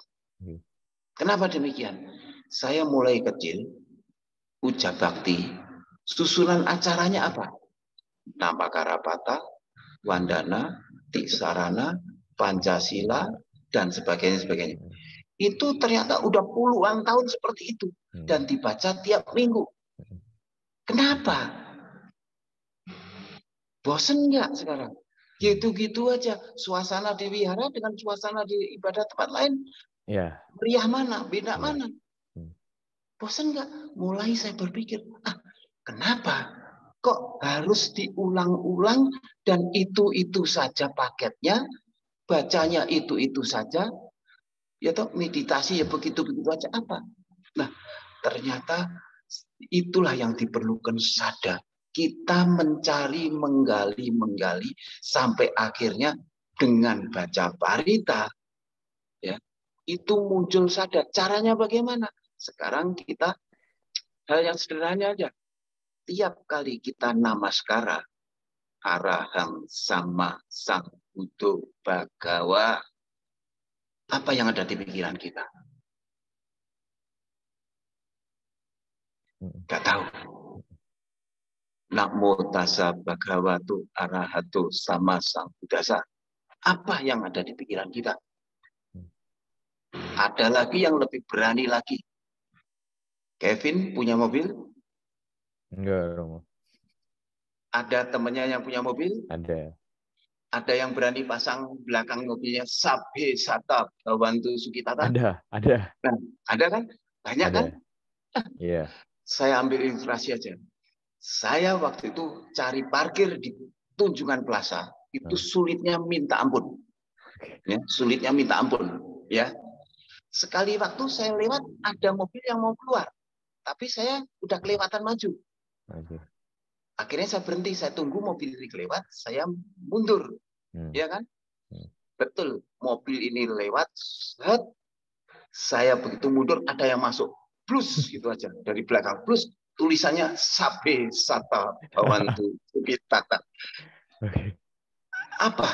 Kenapa demikian? Saya mulai kecil, puja bakti, susunan acaranya apa? Namakarapata, Wandana, Tiksarana, Pancasila, dan sebagainya. Itu ternyata udah puluhan tahun seperti itu. Dan dibaca tiap minggu. Kenapa? Bosen nggak sekarang? Gitu-gitu aja. Suasana di wihara dengan suasana di ibadah tempat lain. Meriah mana? Beda mana? Bosen nggak? Mulai saya berpikir, kenapa? Kok harus diulang-ulang dan itu saja paketnya, bacanya itu saja, ya toh meditasi ya begitu-begitu aja apa? Nah, ternyata itulah yang diperlukan sadar. Kita mencari, menggali sampai akhirnya dengan baca parita, ya, itu muncul sadar. Caranya bagaimana? Sekarang kita hal yang sederhana aja. Tiap kali kita namaskara, arahang sama sang buddho bhagawa, apa yang ada di pikiran kita? Gak tahu. Namo tassa bhagavato arahato sama sang buddhasa. Apa yang ada di pikiran kita? Ada lagi yang lebih berani lagi. Kevin punya mobil? Enggak, Romo. Ada temannya yang punya mobil? Ada. Ada yang berani pasang belakang mobilnya Sabhe Sata Bhawantu Sukitata? Ada. Nah, ada kan? Banyak Ada. kan? Iya. Saya ambil ilustrasi aja. Saya waktu itu cari parkir di Tunjungan Plaza itu Hmm. sulitnya minta ampun, ya, sulitnya minta ampun, ya. Sekali waktu saya lewat ada mobil yang mau keluar, tapi saya udah kelewatan maju. Oke. Akhirnya saya berhenti, saya tunggu mobil ini kelewat, saya mundur, Hmm. ya kan? Hmm. Betul, mobil ini lewat, set, saya begitu mundur ada yang masuk, plus gitu aja dari belakang, plus tulisannya Sabe Sata Bhawantu Sukitata. Oke. Apa?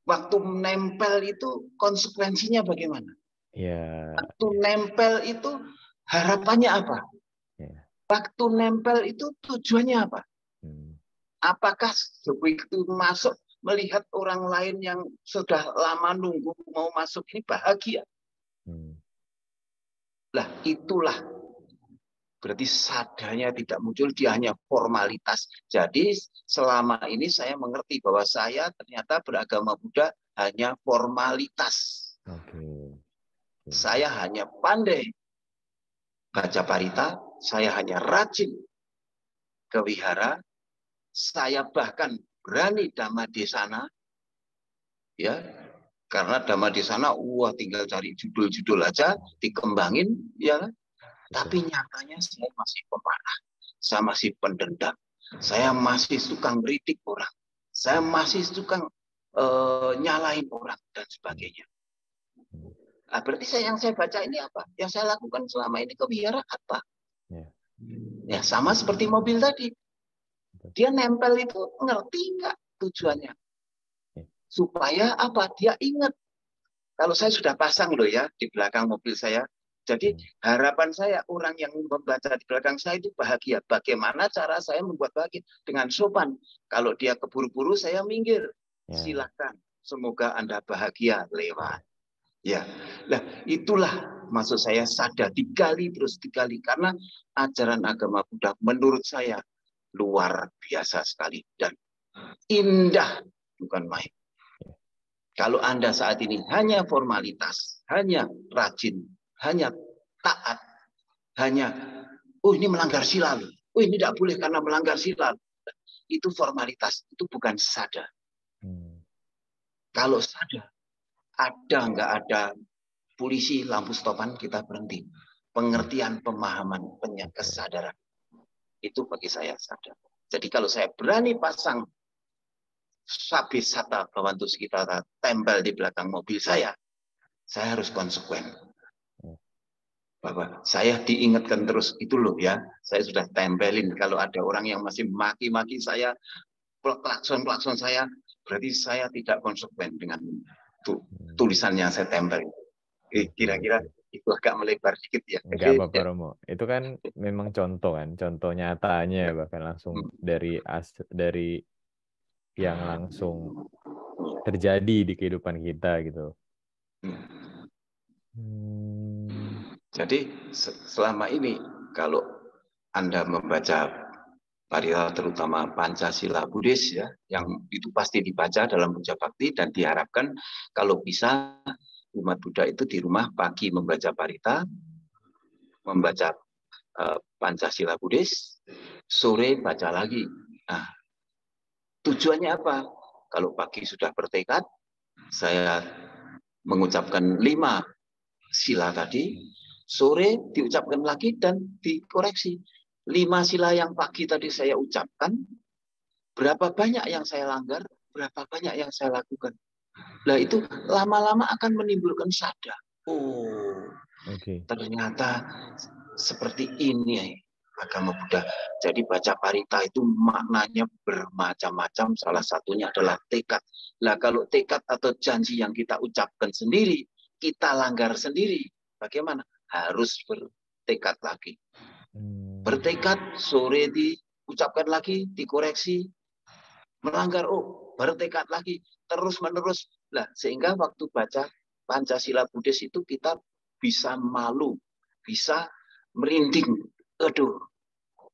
Waktu nempel itu konsekuensinya bagaimana? Ya. Waktu nempel itu harapannya apa? Ya. Waktu nempel itu tujuannya apa? Hmm. Apakah begitu masuk melihat orang lain yang sudah lama nunggu mau masuk ini bahagia? Hmm. Lah itulah berarti sadanya tidak muncul, dia hanya formalitas. Jadi selama ini saya mengerti bahwa saya ternyata beragama Buddha hanya formalitas. Oke. Saya hanya pandai baca parita, saya hanya rajin ke wihara, saya bahkan berani dhamma desana, ya, karena dhamma desana, wah tinggal cari judul-judul aja, dikembangin, ya. Tapi nyatanya saya masih pemarah, saya masih pendendam, saya masih suka ngeritik orang, saya masih suka nyalain orang dan sebagainya. Nah, berarti yang saya baca ini apa? Yang saya lakukan selama ini ke wihara apa? Ya sama seperti mobil tadi. Dia nempel itu ngerti nggak tujuannya? Supaya apa? Dia ingat. Kalau saya sudah pasang loh ya di belakang mobil saya. Jadi harapan saya orang yang membaca di belakang saya itu bahagia. Bagaimana cara saya membuat bahagia? Dengan sopan. Kalau dia keburu-buru saya minggir. Silakan. Semoga Anda bahagia lewat. Ya, nah itulah maksud saya sadar digali terus digali karena ajaran agama Buddha menurut saya luar biasa sekali dan indah bukan main. Kalau Anda saat ini hanya formalitas, hanya rajin, hanya taat, hanya ini melanggar sila, ini tidak boleh karena melanggar sila, itu formalitas, itu bukan sadar. Kalau sadar, ada nggak ada polisi lampu stopan kita berhenti. Pengertian, pemahaman, kesadaran. Itu bagi saya sadar. Jadi kalau saya berani pasang Sabe Sata Bhawantu Sukitata tempel di belakang mobil saya harus konsekuen. Bahwa saya diingatkan terus, itu loh ya, saya sudah tempelin. Kalau ada orang yang masih maki-maki saya, klakson-klakson saya, berarti saya tidak konsekuen dengan tulisan yang saya tempel. Kira-kira itu agak melebar dikit ya. Enggak apa-apa Romo. Itu kan memang contoh kan, contoh nyatanya bahkan langsung dari yang langsung terjadi di kehidupan kita gitu. Jadi selama ini kalau Anda membaca parita terutama Pancasila Buddhis ya, yang itu pasti dibaca dalam puja bakti dan diharapkan kalau bisa umat Buddha itu di rumah pagi membaca parita, membaca Pancasila Buddhis, sore baca lagi. Nah, tujuannya apa? Kalau pagi sudah bertekad, saya mengucapkan 5 sila tadi, sore diucapkan lagi dan dikoreksi. 5 sila yang pagi tadi saya ucapkan, berapa banyak yang saya langgar, berapa banyak yang saya lakukan. Nah itu lama-lama akan menimbulkan sadar. Oh, ternyata seperti ini agama Buddha. Jadi baca parita itu maknanya bermacam-macam. Salah satunya adalah tekad. Nah kalau tekad atau janji yang kita ucapkan sendiri, kita langgar sendiri, bagaimana? Harus bertekad lagi. Bertekad, sore diucapkan lagi, dikoreksi, melanggar, oh bertekad lagi, terus-menerus. Nah, sehingga waktu baca Pancasila Buddhis itu kita bisa malu, bisa merinding. Aduh,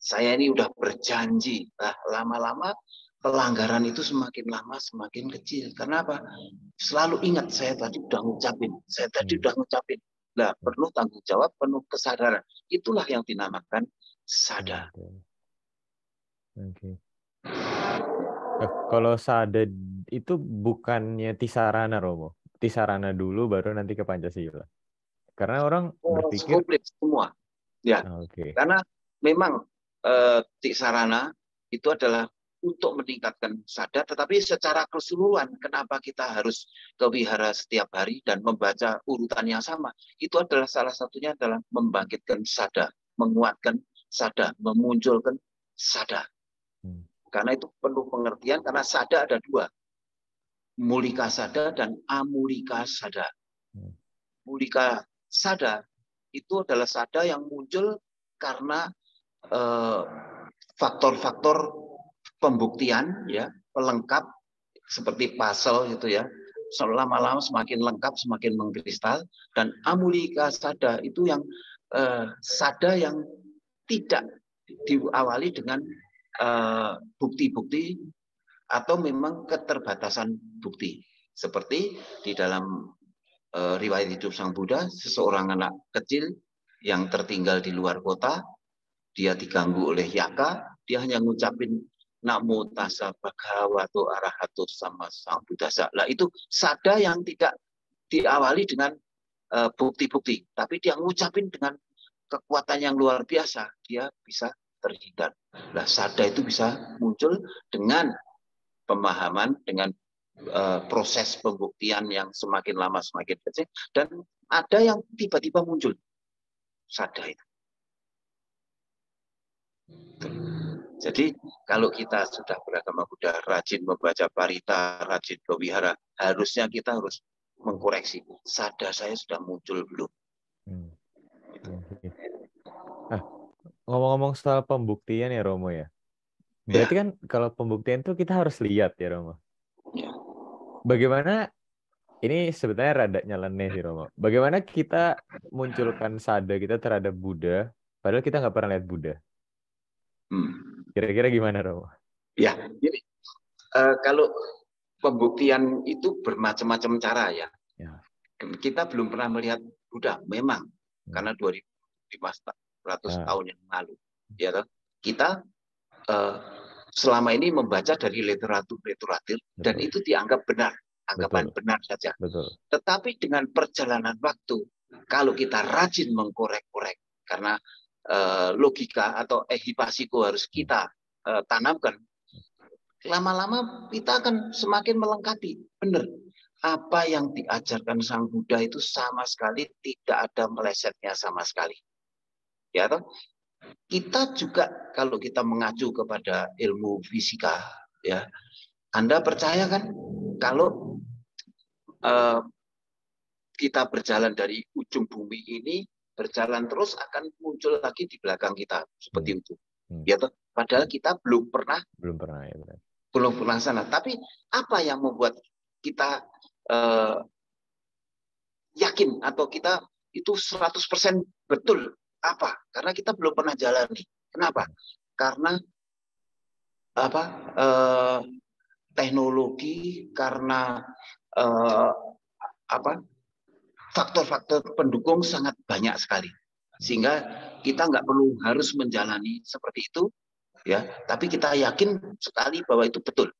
saya ini udah berjanji. Nah, lama-lama pelanggaran itu semakin lama semakin kecil. Karena apa? Selalu ingat, saya tadi udah ngucapin, saya tadi udah ngucapin. Nah, penuh tanggung jawab, penuh kesadaran. Itulah yang dinamakan sadar. Oke. Kalau sadar itu bukannya Tisarana, Romo. Tisarana dulu baru nanti ke Pancasila. Karena orang berpikir komplit semua. Ya. Oke. Karena memang Tisarana itu adalah untuk meningkatkan sadar, tetapi secara keseluruhan kenapa kita harus ke wihara setiap hari dan membaca urutan yang sama? Itu adalah salah satunya adalah membangkitkan sadar, menguatkan sadar, memunculkan sadar. Karena itu penuh pengertian, karena sadar ada dua. Mulika sadar dan amulika sadar. Mulika sadar itu adalah sadar yang muncul karena faktor-faktor pembuktian, ya, pelengkap seperti puzzle gitu ya. Lama-lama semakin lengkap, semakin mengkristal. Dan amulika sadar itu yang sadar yang tidak diawali dengan bukti-bukti atau memang keterbatasan bukti. Seperti di dalam riwayat hidup Sang Buddha, seseorang anak kecil yang tertinggal di luar kota, dia diganggu oleh yaka, dia hanya ngucapin namo tassa bhagavato arahato sama Sang Buddhasa. Lah itu sada yang tidak diawali dengan bukti-bukti, tapi dia ngucapin dengan kekuatan yang luar biasa, dia bisa terhindar. Nah, sada itu bisa muncul dengan pemahaman, dengan proses pembuktian yang semakin lama semakin kecil, dan ada yang tiba-tiba muncul sada itu. Jadi kalau kita sudah beragama Buddha, rajin membaca parita, rajin berwihara, harusnya kita harus mengkoreksi, sadar saya sudah muncul belum. Ngomong-ngomong soal pembuktian ya, Romo ya. Berarti kan kalau pembuktian itu kita harus lihat ya, Romo. Ya. Bagaimana, ini sebenarnya rada nyeleneh sih, Romo. Bagaimana kita munculkan sada kita terhadap Buddha, padahal kita nggak pernah lihat Buddha. Kira-kira gimana, Romo? Ya, ini kalau pembuktian itu bermacam-macam cara ya. Kita belum pernah melihat Buddha, memang karena 2500 tahun yang lalu. Ya, kita selama ini membaca dari literatur dan itu dianggap benar, anggapan benar saja. Tetapi dengan perjalanan waktu, kalau kita rajin mengkorek-korek, karena logika atau ehipasiko harus kita tanamkan, lama-lama kita akan semakin melengkapi. Benar, apa yang diajarkan Sang Buddha itu sama sekali tidak ada melesetnya sama sekali. Ya toh? Kita juga kalau kita mengacu kepada ilmu fisika, ya, Anda percaya kan kalau kita berjalan dari ujung bumi ini, berjalan terus akan muncul lagi di belakang kita seperti itu. Ya toh? Padahal kita belum pernah ya, belum pernah sana. Tapi apa yang membuat kita yakin atau kita itu 100% betul? Apa? Karena kita belum pernah jalani. Kenapa? Karena apa? Teknologi, karena apa? Faktor-faktor pendukung sangat banyak sekali. Sehingga kita nggak perlu harus menjalani seperti itu, ya. Tapi kita yakin sekali bahwa itu betul.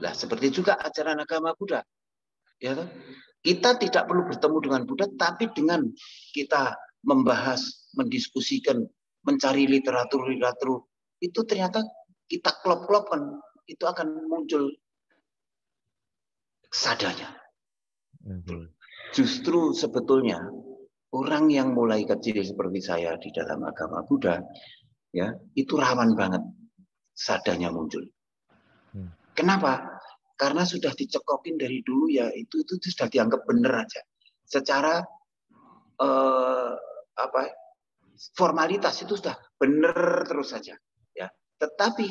Nah, seperti juga ajaran agama Buddha, ya. Kita tidak perlu bertemu dengan Buddha, tapi dengan kita membahas, mendiskusikan, mencari literatur, itu ternyata kita klop-klopkan, itu akan muncul sadanya. Justru sebetulnya orang yang mulai kecil seperti saya di dalam agama Buddha, ya, itu rawan banget sadanya muncul. Kenapa? Karena sudah dicekokin dari dulu, ya itu sudah dianggap benar aja. Secara formalitas itu sudah benar terus saja, ya. Tetapi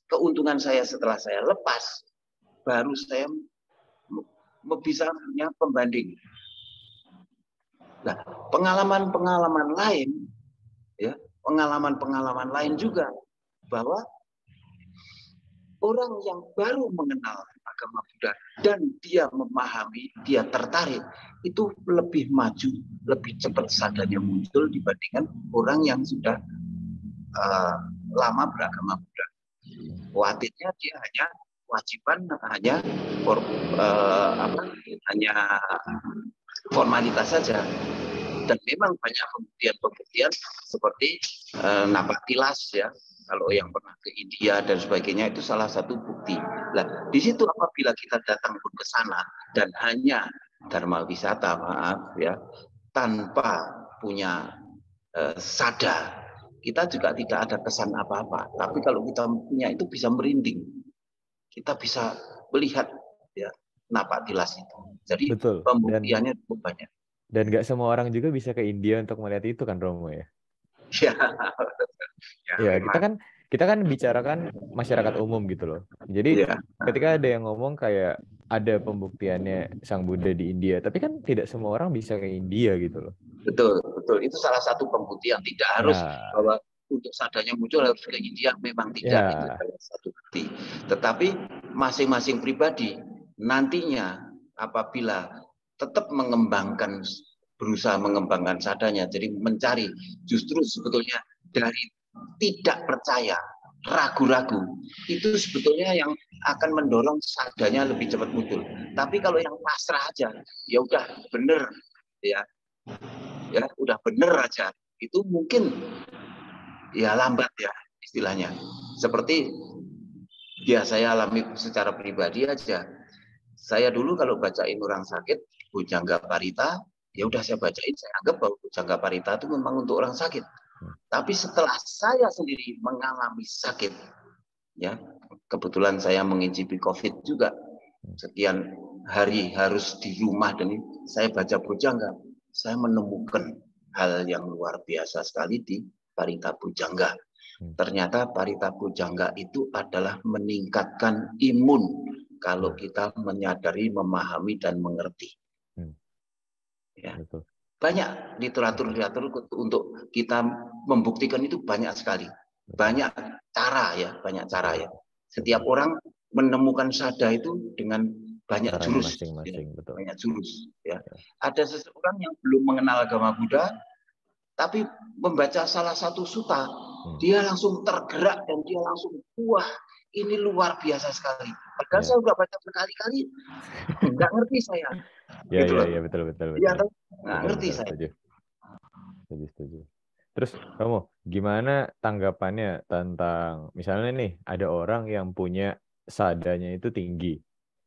keuntungan saya setelah saya lepas, baru saya bisa punya pembanding. Nah, pengalaman-pengalaman lain, ya, pengalaman-pengalaman lain juga bahwa orang yang baru mengenal agama Buddha dan dia memahami, dia tertarik, itu lebih maju, lebih cepat sadarnya muncul dibandingkan orang yang sudah lama beragama Buddha. Khawatirnya dia hanya kewajiban, hanya formalitas saja. Dan memang banyak pembuktian seperti napak tilas ya. Kalau yang pernah ke India dan sebagainya itu salah satu bukti. Nah, di situ apabila kita datang pun ke sana dan hanya dharma wisata, maaf ya, tanpa punya sada, kita juga tidak ada kesan apa-apa. Tapi kalau kita punya itu bisa merinding. Kita bisa melihat ya napak tilas itu. Jadi Betul. pembuktiannya cukup banyak. Dan nggak semua orang juga bisa ke India untuk melihat itu kan Romo ya. Ya, Ya, kita kan bicarakan masyarakat umum gitu loh. Jadi ya, ketika ada yang ngomong kayak ada pembuktiannya Sang Buddha di India, tapi kan tidak semua orang bisa ke India gitu loh. betul, betul. Itu salah satu pembuktian. Tidak harus Ya, bahwa untuk sadanya muncul harus ke India, memang tidak. Itu ya, salah satu bukti. Tetapi masing-masing pribadi nantinya apabila tetap berusaha mengembangkan sadanya, jadi mencari, justru sebetulnya dari tidak percaya, ragu-ragu, itu sebetulnya yang akan mendorong sadanya lebih cepat muncul. Tapi kalau yang pasrah aja, ya udah bener, ya udah bener aja, itu mungkin ya lambat ya istilahnya. Seperti ya saya alami secara pribadi aja. Saya dulu kalau bacain orang sakit Bujangga Parita, ya udah saya bacain, saya anggap bahwa Bujangga Parita itu memang untuk orang sakit. Tapi setelah saya sendiri mengalami sakit, ya kebetulan saya mengincipi COVID juga, sekian hari harus di rumah dan saya baca Bujangga, saya menemukan hal yang luar biasa sekali di Parita Bujangga. Ternyata Parita Bujangga itu adalah meningkatkan imun kalau kita menyadari, memahami dan mengerti. Ya. Banyak literatur untuk kita membuktikan itu banyak sekali. Banyak cara ya. Setiap orang menemukan sada itu dengan banyak jurus. masing-masing, betul. Banyak jurus. Ya. Ada seseorang yang belum mengenal agama Buddha, tapi membaca salah satu sutta, dia langsung tergerak dan dia langsung, wah ini luar biasa sekali. Padahal saya udah baca berkali-kali, nggak ngerti saya. Ya, gitu ya, betul. Iya, nggak ngerti saya. Setuju. Terus Romo, gimana tanggapannya tentang misalnya nih ada orang yang punya sadanya itu tinggi,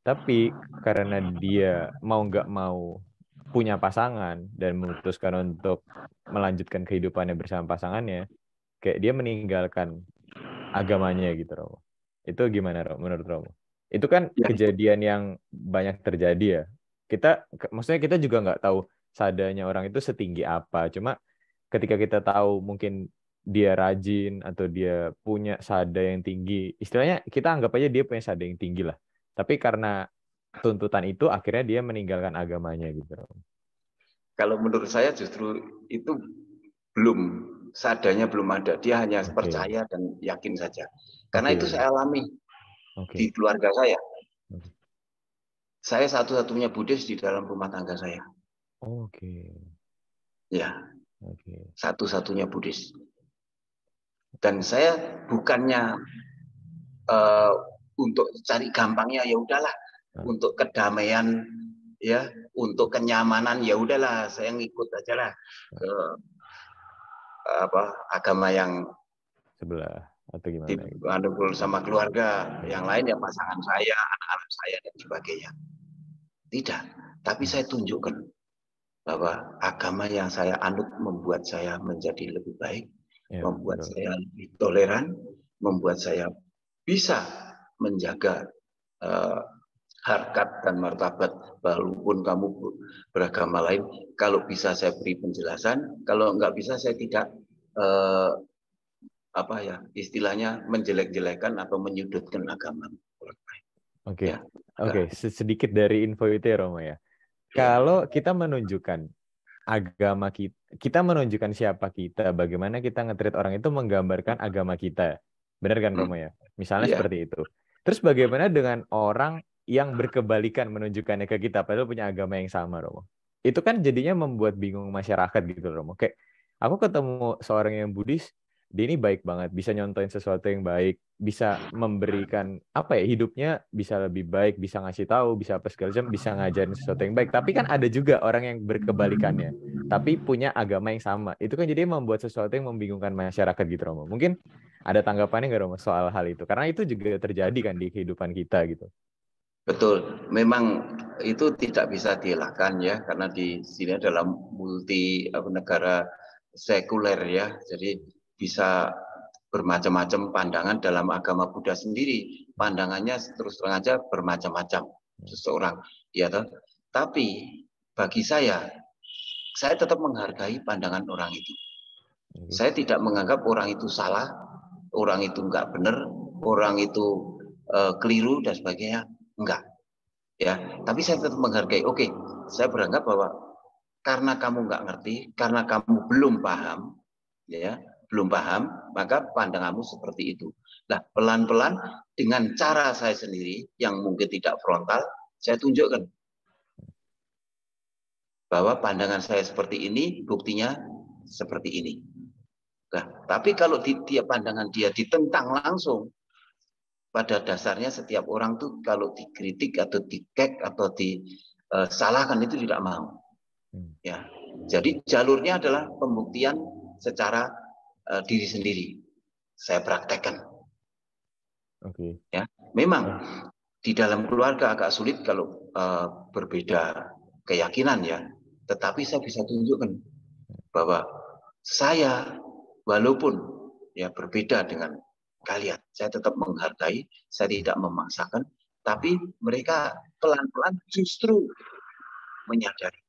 tapi karena dia mau nggak mau punya pasangan dan memutuskan untuk melanjutkan kehidupannya bersama pasangannya, kayak dia meninggalkan agamanya gitu Romo. Itu gimana Romo, menurut Romo? Itu kan kejadian yang banyak terjadi ya. Maksudnya kita juga nggak tahu sadanya orang itu setinggi apa. Cuma ketika kita tahu mungkin dia rajin atau dia punya sada yang tinggi, istilahnya kita anggap aja dia punya sada yang tinggi lah. Tapi karena tuntutan itu akhirnya dia meninggalkan agamanya gitu. Kalau menurut saya justru itu sadanya belum ada. Dia hanya percaya dan yakin saja. Karena itu saya alami di keluarga saya. Saya satu-satunya Buddhis di dalam rumah tangga saya. Ya, satu-satunya Buddhis. Dan saya bukannya untuk cari gampangnya, ya udahlah, untuk kedamaian, ya, untuk kenyamanan, ya udahlah, saya ngikut aja lah ke agama yang sebelah atau gimana? Dibantu sama keluarga, yang lain ya pasangan saya, anak-anak saya dan sebagainya. Tidak, tapi saya tunjukkan bahwa agama yang saya anut membuat saya menjadi lebih baik, membuat saya lebih toleran, membuat saya bisa menjaga harkat dan martabat walaupun kamu beragama lain. Kalau bisa saya beri penjelasan, kalau nggak bisa saya tidak istilahnya menjelek-jelekan atau menyudutkan agama. Oke. Sedikit dari info itu ya Romo ya. Kalau kita menunjukkan agama kita menunjukkan siapa kita, bagaimana kita nge-treat orang itu menggambarkan agama kita. Benar kan Romo ya? Misalnya seperti itu. Terus bagaimana dengan orang yang berkebalikan menunjukkannya ke kita, padahal punya agama yang sama, Romo? Itu kan jadinya membuat bingung masyarakat gitu, Romo. Kayak aku ketemu seorang yang Buddhis, dia ini baik banget, bisa nyontoin sesuatu yang baik, bisa memberikan apa ya, hidupnya bisa lebih baik, bisa ngasih tahu, bisa apa segala macam, bisa ngajarin sesuatu yang baik. Tapi kan ada juga orang yang berkebalikannya, tapi punya agama yang sama. Itu kan jadi membuat sesuatu yang membingungkan masyarakat gitu, Romo. Mungkin ada tanggapannya nggak, Romo, soal hal itu? Karena itu juga terjadi kan di kehidupan kita gitu. Betul, memang itu tidak bisa dielakkan ya, karena di sini adalah negara sekuler ya, jadi bisa bermacam-macam pandangan dalam agama Buddha sendiri. Pandangannya terus terang aja bermacam-macam seseorang, ya toh. Tapi bagi saya tetap menghargai pandangan orang itu. Saya tidak menganggap orang itu salah, orang itu nggak benar, orang itu keliru dan sebagainya. Enggak. Ya, tapi saya tetap menghargai. Oke, saya beranggap bahwa karena kamu nggak ngerti, karena kamu belum paham, ya, belum paham, maka pandanganmu seperti itu. Nah, pelan-pelan dengan cara saya sendiri yang mungkin tidak frontal, saya tunjukkan bahwa pandangan saya seperti ini, buktinya seperti ini. Nah, tapi kalau dia pandangan dia ditentang langsung, pada dasarnya setiap orang tuh kalau dikritik atau dikek atau disalahkan itu tidak mau. Ya, jadi jalurnya adalah pembuktian secara diri sendiri. Saya praktekkan. Oke. Ya, memang di dalam keluarga agak sulit kalau berbeda keyakinan ya. Tetapi saya bisa tunjukkan bahwa saya walaupun ya berbeda dengan kalian, saya tetap menghargai, saya tidak memaksakan, tapi mereka pelan-pelan justru menyadari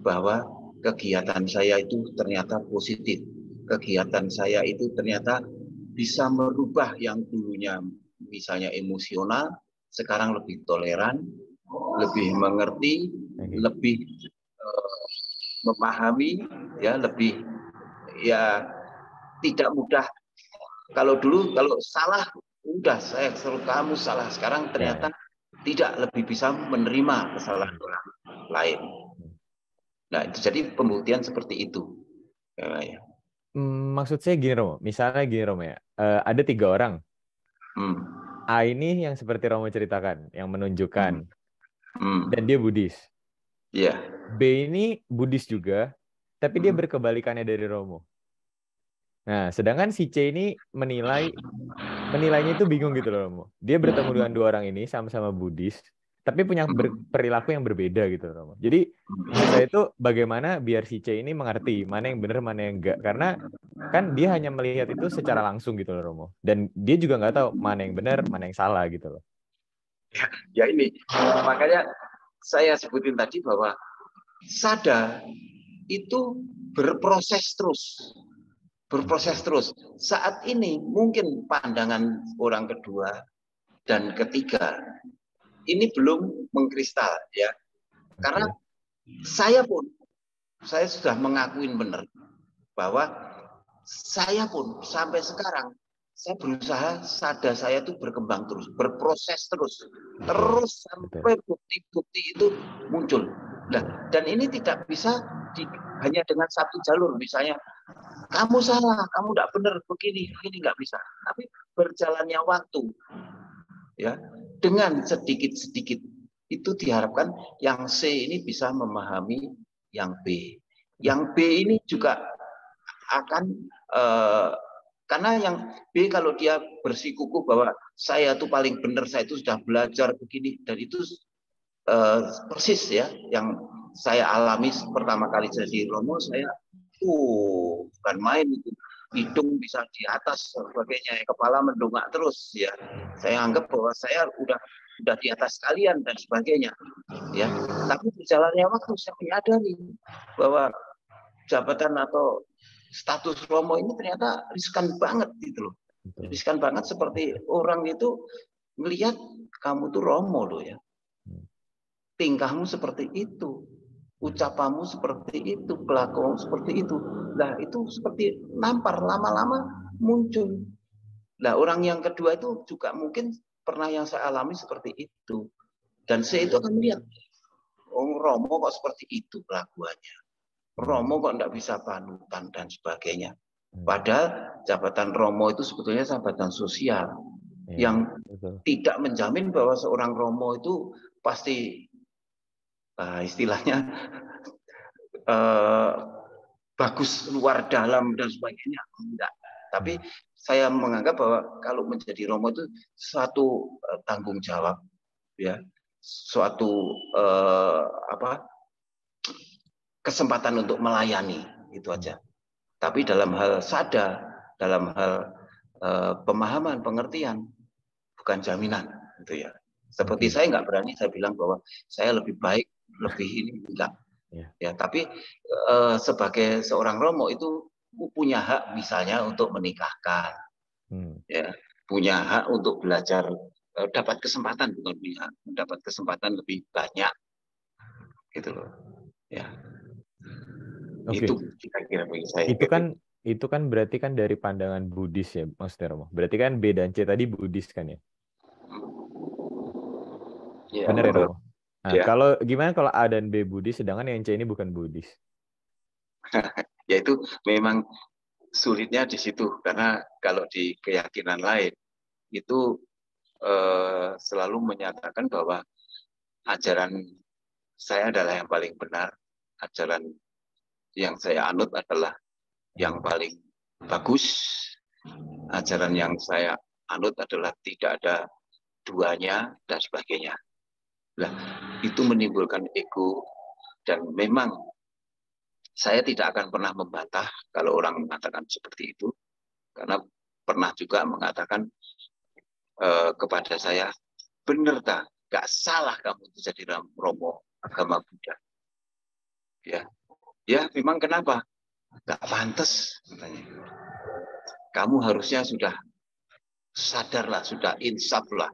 bahwa kegiatan saya itu ternyata positif. Kegiatan saya itu ternyata bisa merubah yang dulunya misalnya emosional, sekarang lebih toleran, lebih mengerti, lebih memahami, ya lebih ya tidak mudah. Kalau dulu kalau salah udah saya selalu kamu salah, sekarang ternyata tidak, lebih bisa menerima kesalahan orang lain. Nah, itu jadi pembuktian seperti itu. Ya. Maksud saya gini, Romo. Misalnya gini, Romo ya. Ada 3 orang. A ini yang seperti Romo ceritakan, yang menunjukkan. Dan dia Buddhis. Iya. B ini Buddhis juga, tapi dia berkebalikannya dari Romo. Nah, sedangkan si C ini menilainya itu bingung gitu loh, Romo. Dia bertemu dengan 2 orang ini sama-sama Buddhis, tapi punya perilaku yang berbeda gitu, Romo. Jadi maksud saya itu bagaimana biar si C ini mengerti mana yang benar, mana yang enggak. Karena kan dia hanya melihat itu secara langsung gitu loh, Romo. Dan dia juga nggak tahu mana yang benar, mana yang salah gitu loh. Ya ini, makanya saya sebutin tadi bahwa sadar itu berproses terus. Berproses terus. Saat ini mungkin pandangan orang kedua dan ketiga ini belum mengkristal ya. Karena saya sudah mengakuin benar bahwa saya pun sampai sekarang saya berusaha sadar saya itu berkembang terus, berproses terus sampai bukti-bukti itu muncul. Nah, dan ini tidak bisa hanya dengan satu jalur, misalnya kamu salah, kamu tidak benar begini nggak bisa. Tapi berjalannya waktu, ya dengan sedikit-sedikit itu diharapkan yang C ini bisa memahami yang B. Yang B ini juga akan karena yang B kalau dia bersikukuh bahwa saya itu paling benar, saya itu sudah belajar begini, dan itu persis ya yang saya alami pertama kali jadi Romo. Saya bukan main itu, hidung bisa di atas sebagainya, kepala mendongak terus ya. Saya anggap bahwa saya udah di atas kalian dan sebagainya ya. Tapi berjalannya waktu saya menyadari bahwa jabatan atau status Romo ini ternyata riskan banget gitu loh. Riskan banget, seperti orang itu melihat kamu tuh Romo loh ya. Tingkahmu seperti itu, ucapanmu seperti itu, kelakuanmu seperti itu. Nah, itu seperti nampar, lama-lama muncul. Nah, orang yang kedua itu juga mungkin pernah yang saya alami seperti itu. Dan saya itu akan melihat, oh Romo kok seperti itu kelakuannya. Romo kok enggak bisa panutan dan sebagainya. Padahal jabatan Romo itu sebetulnya jabatan sosial yang tidak menjamin bahwa seorang Romo itu pasti istilahnya bagus luar dalam dan sebagainya. Enggak. Tapi saya menganggap bahwa kalau menjadi Romo itu suatu tanggung jawab, ya, suatu kesempatan untuk melayani, itu aja. Tapi dalam hal sadar, dalam hal pemahaman, pengertian, bukan jaminan, gitu ya. Seperti saya nggak berani saya bilang bahwa saya lebih baik, lebih ini enggak. Ya, tapi sebagai seorang Romo itu punya hak misalnya untuk menikahkan, ya, punya hak untuk belajar, dapat kesempatan, bukan punya hak, mendapat kesempatan lebih banyak, gitu loh. Ya. Itu kira-kira bagi saya. Itu kan berarti kan dari pandangan Buddhis ya, Master Romo. Berarti kan B dan C tadi Buddhis kan ya? Ya, benar ya Romo? Nah, ya. kalau gimana kalau A dan B Buddhis, sedangkan yang C ini bukan Buddhis? Ya itu memang sulitnya di situ, karena kalau di keyakinan lain itu selalu menyatakan bahwa ajaran saya adalah yang paling benar, ajaran yang saya anut adalah yang paling bagus, ajaran yang saya anut adalah tidak ada duanya dan sebagainya. Nah, itu menimbulkan ego, dan memang saya tidak akan pernah membantah kalau orang mengatakan seperti itu, karena pernah juga mengatakan kepada saya, bener tak, gak salah kamu itu jadi Romo agama Buddha. Ya, memang kenapa? Gak pantas, katanya. Kamu harusnya sudah sadarlah, sudah insaf lah.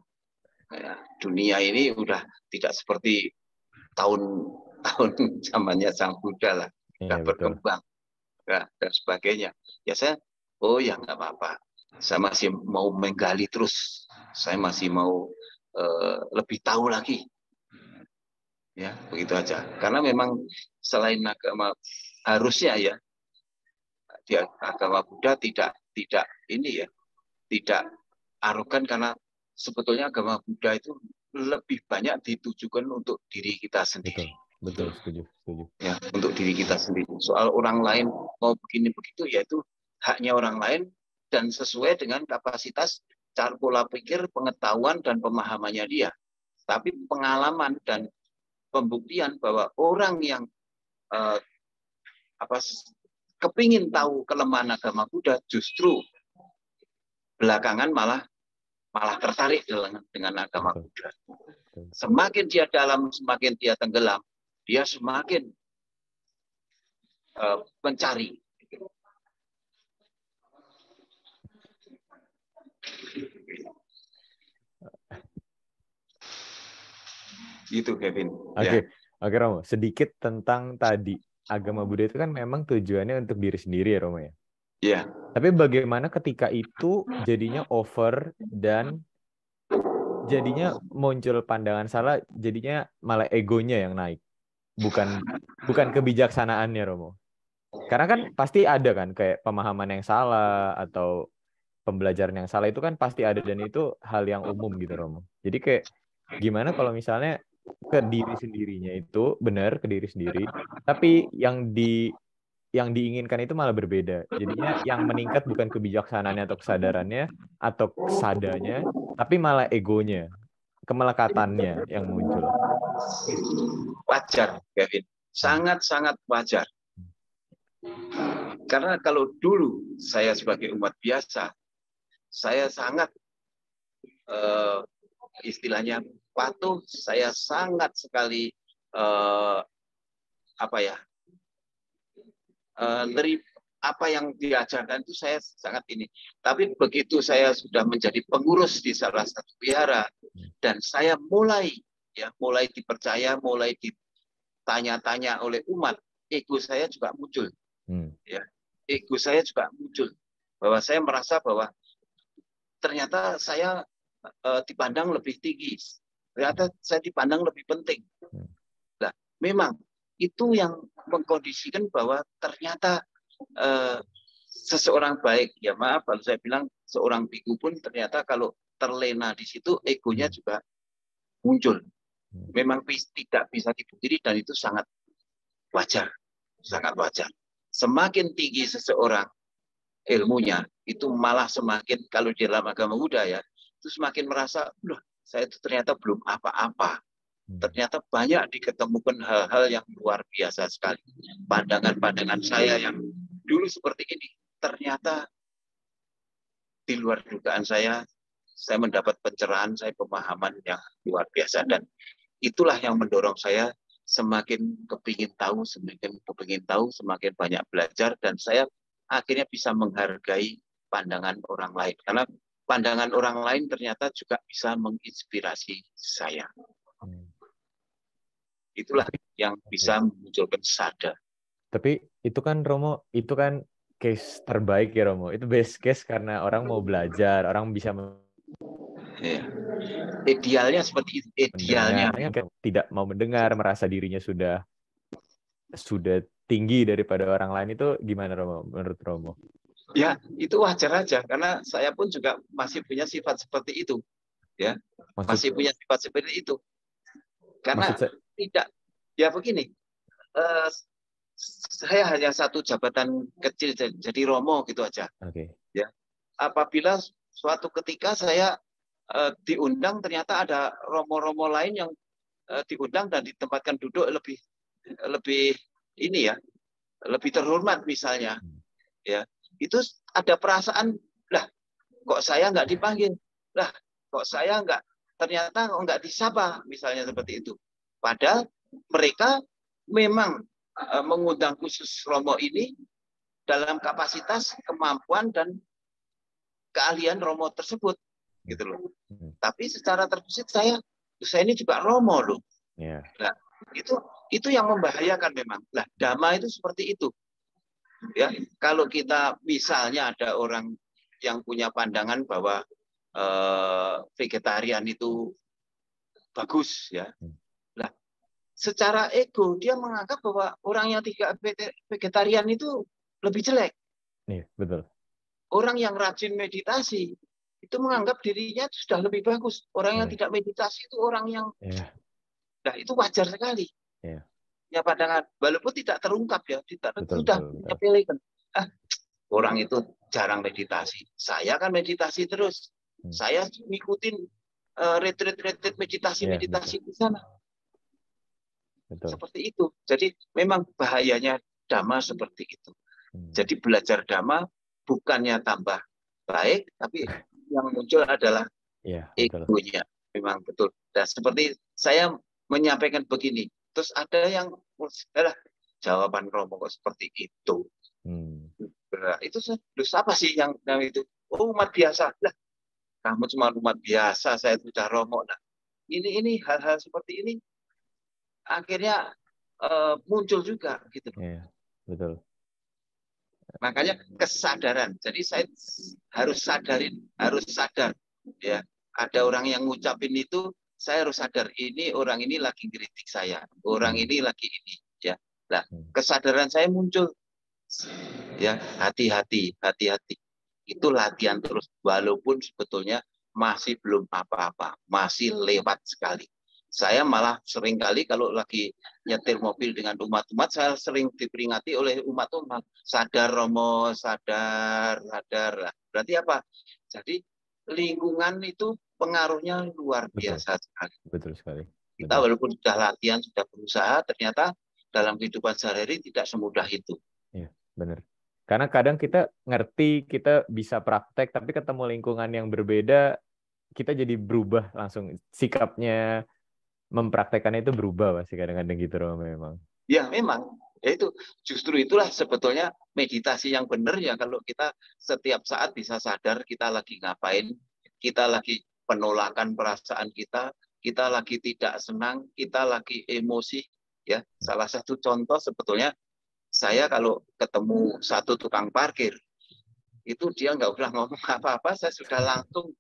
Ya, dunia ini udah tidak seperti tahun zamannya Sang Buddha lah, udah berkembang, dan sebagainya. Ya saya, oh ya nggak apa-apa. Saya masih mau menggali terus. Saya masih mau lebih tahu lagi. Ya, begitu aja. Karena memang selain agama harusnya ya, di agama Buddha tidak ini ya, tidak arogan, karena sebetulnya agama Buddha itu lebih banyak ditujukan untuk diri kita sendiri. Betul, setuju. Ya, untuk diri kita sendiri. Soal orang lain mau begini begitu, yaitu haknya orang lain dan sesuai dengan kapasitas, cara pola pikir, pengetahuan dan pemahamannya dia. Tapi pengalaman dan pembuktian bahwa orang yang kepingin tahu kelemahan agama Buddha justru belakangan malah tertarik dengan agama Buddha. Semakin dia dalam, semakin dia tenggelam, dia semakin mencari. Gitu, Kevin. Oke, Romo. Sedikit tentang tadi, agama Buddha itu kan memang tujuannya untuk diri sendiri ya, Romo ya? Iya. Tapi bagaimana ketika itu jadinya over dan jadinya muncul pandangan salah, jadinya malah egonya yang naik, bukan kebijaksanaannya, Romo? Karena kan pasti ada kan kayak pemahaman yang salah atau pembelajaran yang salah, itu kan pasti ada, dan itu hal yang umum gitu, Romo. Jadi kayak gimana kalau misalnya ke diri sendirinya itu benar, ke diri sendiri, tapi yang diinginkan itu malah berbeda. Jadinya yang meningkat bukan kebijaksanaannya atau kesadarannya atau sadanya, tapi malah egonya, kemelekatannya yang muncul. Wajar, Kevin. Sangat-sangat wajar. Karena kalau dulu saya sebagai umat biasa, saya sangat istilahnya patuh, saya sangat sekali apa yang diajarkan itu saya sangat ini. Tapi begitu saya sudah menjadi pengurus di salah satu wihara dan saya mulai dipercaya, mulai ditanya-tanya oleh umat, ego saya juga muncul. Ya, ego saya juga muncul, bahwa saya merasa bahwa ternyata saya dipandang lebih tinggi. Ternyata saya dipandang lebih penting. Nah, memang itu yang mengkondisikan bahwa ternyata seseorang baik, ya maaf kalau saya bilang seorang biku pun ternyata kalau terlena di situ egonya juga muncul. Memang tidak bisa dipungkiri dan itu sangat wajar, sangat wajar. Semakin tinggi seseorang ilmunya, itu malah semakin, kalau di dalam agama Buddha ya, itu semakin merasa, loh, saya itu ternyata belum apa-apa. Ternyata banyak diketemukan hal-hal yang luar biasa sekali. Pandangan-pandangan saya yang dulu seperti ini, ternyata di luar dugaan saya mendapat pencerahan, saya pemahaman yang luar biasa. Dan itulah yang mendorong saya semakin kepingin tahu, semakin banyak belajar, dan saya akhirnya bisa menghargai pandangan orang lain. Karena pandangan orang lain ternyata juga bisa menginspirasi saya. Itulah yang bisa memunculkan sadar. Tapi itu kan Romo, itu kan case terbaik ya Romo. Itu best case karena orang mau belajar, orang bisa Ya. Idealnya seperti itu. Idealnya tidak mau mendengar, merasa dirinya sudah tinggi daripada orang lain, itu gimana Romo menurut Romo? Ya, itu wajar aja karena saya pun juga masih punya sifat seperti itu. Ya. Masih punya sifat seperti itu. Karena tidak, ya begini, saya hanya satu jabatan kecil jadi Romo gitu aja. Ya, apabila suatu ketika saya diundang, ternyata ada Romo-Romo lain yang diundang dan ditempatkan duduk lebih ini ya, lebih terhormat misalnya, ya, itu ada perasaan, lah, kok saya nggak dipanggil, lah, kok saya ternyata nggak disapa, misalnya seperti itu. Padahal mereka memang mengundang khusus Romo ini dalam kapasitas, kemampuan, dan keahlian Romo tersebut, gitu loh. Tapi secara terbesit saya ini juga Romo loh. Nah, itu yang membahayakan memang. Lah, Dhamma itu seperti itu. Ya, kalau kita misalnya ada orang yang punya pandangan bahwa vegetarian itu bagus, ya. Nah, secara ego dia menganggap bahwa orang yang tidak vegetarian itu lebih jelek. Iya, betul. Orang yang rajin meditasi itu menganggap dirinya sudah lebih bagus. Orang yang tidak meditasi itu orang yang, nah, itu wajar sekali. Ya, pandangan, walaupun tidak terungkap ya, sudah menyepelekan. Orang itu jarang meditasi. Saya kan meditasi terus. Saya ngikutin retreat meditasi di sana. Seperti itu. Jadi memang bahayanya Dhamma seperti itu. Jadi belajar Dhamma bukannya tambah baik, tapi yang muncul adalah egonya. Memang betul. Dan seperti saya menyampaikan begini, terus ada yang jawaban Romo kok seperti itu. Itu terus apa sih yang itu? Oh, umat biasa. Lah, kamu cuma umat biasa, saya sudah Romo. Nah, ini hal-hal seperti ini akhirnya muncul juga gitu. Betul. Makanya kesadaran. Jadi saya harus sadar, ya. Ada orang yang ngucapin itu, saya harus sadar ini orang ini lagi kritik saya, orang ini lagi ini, ya. Nah, kesadaran saya muncul, ya, hati-hati. Itu latihan terus, walaupun sebetulnya masih belum apa-apa, masih lewat sekali. Saya malah sering kali kalau lagi nyetir mobil dengan umat-umat, saya sering diperingati oleh umat-umat, sadar Romo, sadar. Berarti apa? Jadi lingkungan itu pengaruhnya luar biasa sekali. Betul sekali. Kita walaupun sudah latihan, sudah berusaha, ternyata dalam kehidupan sehari-hari tidak semudah itu. Iya, benar. Karena kadang kita ngerti, kita bisa praktek, tapi ketemu lingkungan yang berbeda, kita jadi berubah langsung. Sikapnya mempraktekannya itu berubah pasti kadang-kadang gitu loh memang. Ya memang. Ya itu justru itulah sebetulnya meditasi yang benar ya, kalau kita setiap saat bisa sadar kita lagi ngapain, kita lagi penolakan perasaan kita lagi tidak senang, kita lagi emosi, ya. Salah satu contoh sebetulnya, saya kalau ketemu satu tukang parkir, itu dia nggak usah ngomong apa-apa, saya sudah langsung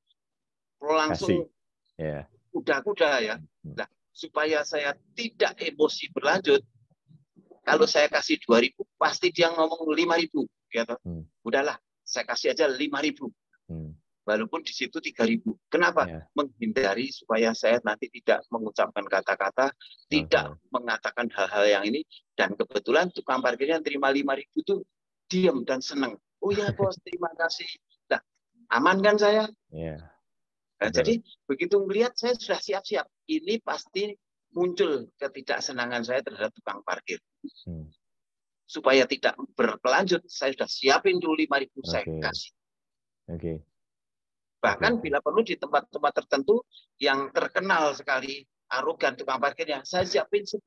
langsung Ya. kuda-kuda ya. Nah, supaya saya tidak emosi berlanjut, kalau saya kasih 2.000, pasti dia ngomong 5.000. Gitu. Udahlah, saya kasih aja 5.000. Walaupun di situ 3.000. Kenapa? Ya. Menghindari supaya saya nanti tidak mengucapkan kata-kata, tidak mengatakan hal-hal yang ini. Dan kebetulan tukang parkirnya terima 5.000 itu diam dan senang. Oh ya bos, terima kasih. Nah, aman kan saya? Ya. Nah, jadi begitu melihat saya sudah siap-siap. Ini pasti muncul ketidaksenangan saya terhadap tukang parkir. Supaya tidak berkelanjut, saya sudah siapin dulu 5.000 saya kasih. Bahkan bila perlu di tempat-tempat tertentu yang terkenal sekali arogan tukang parkirnya, saya siapin 10.000.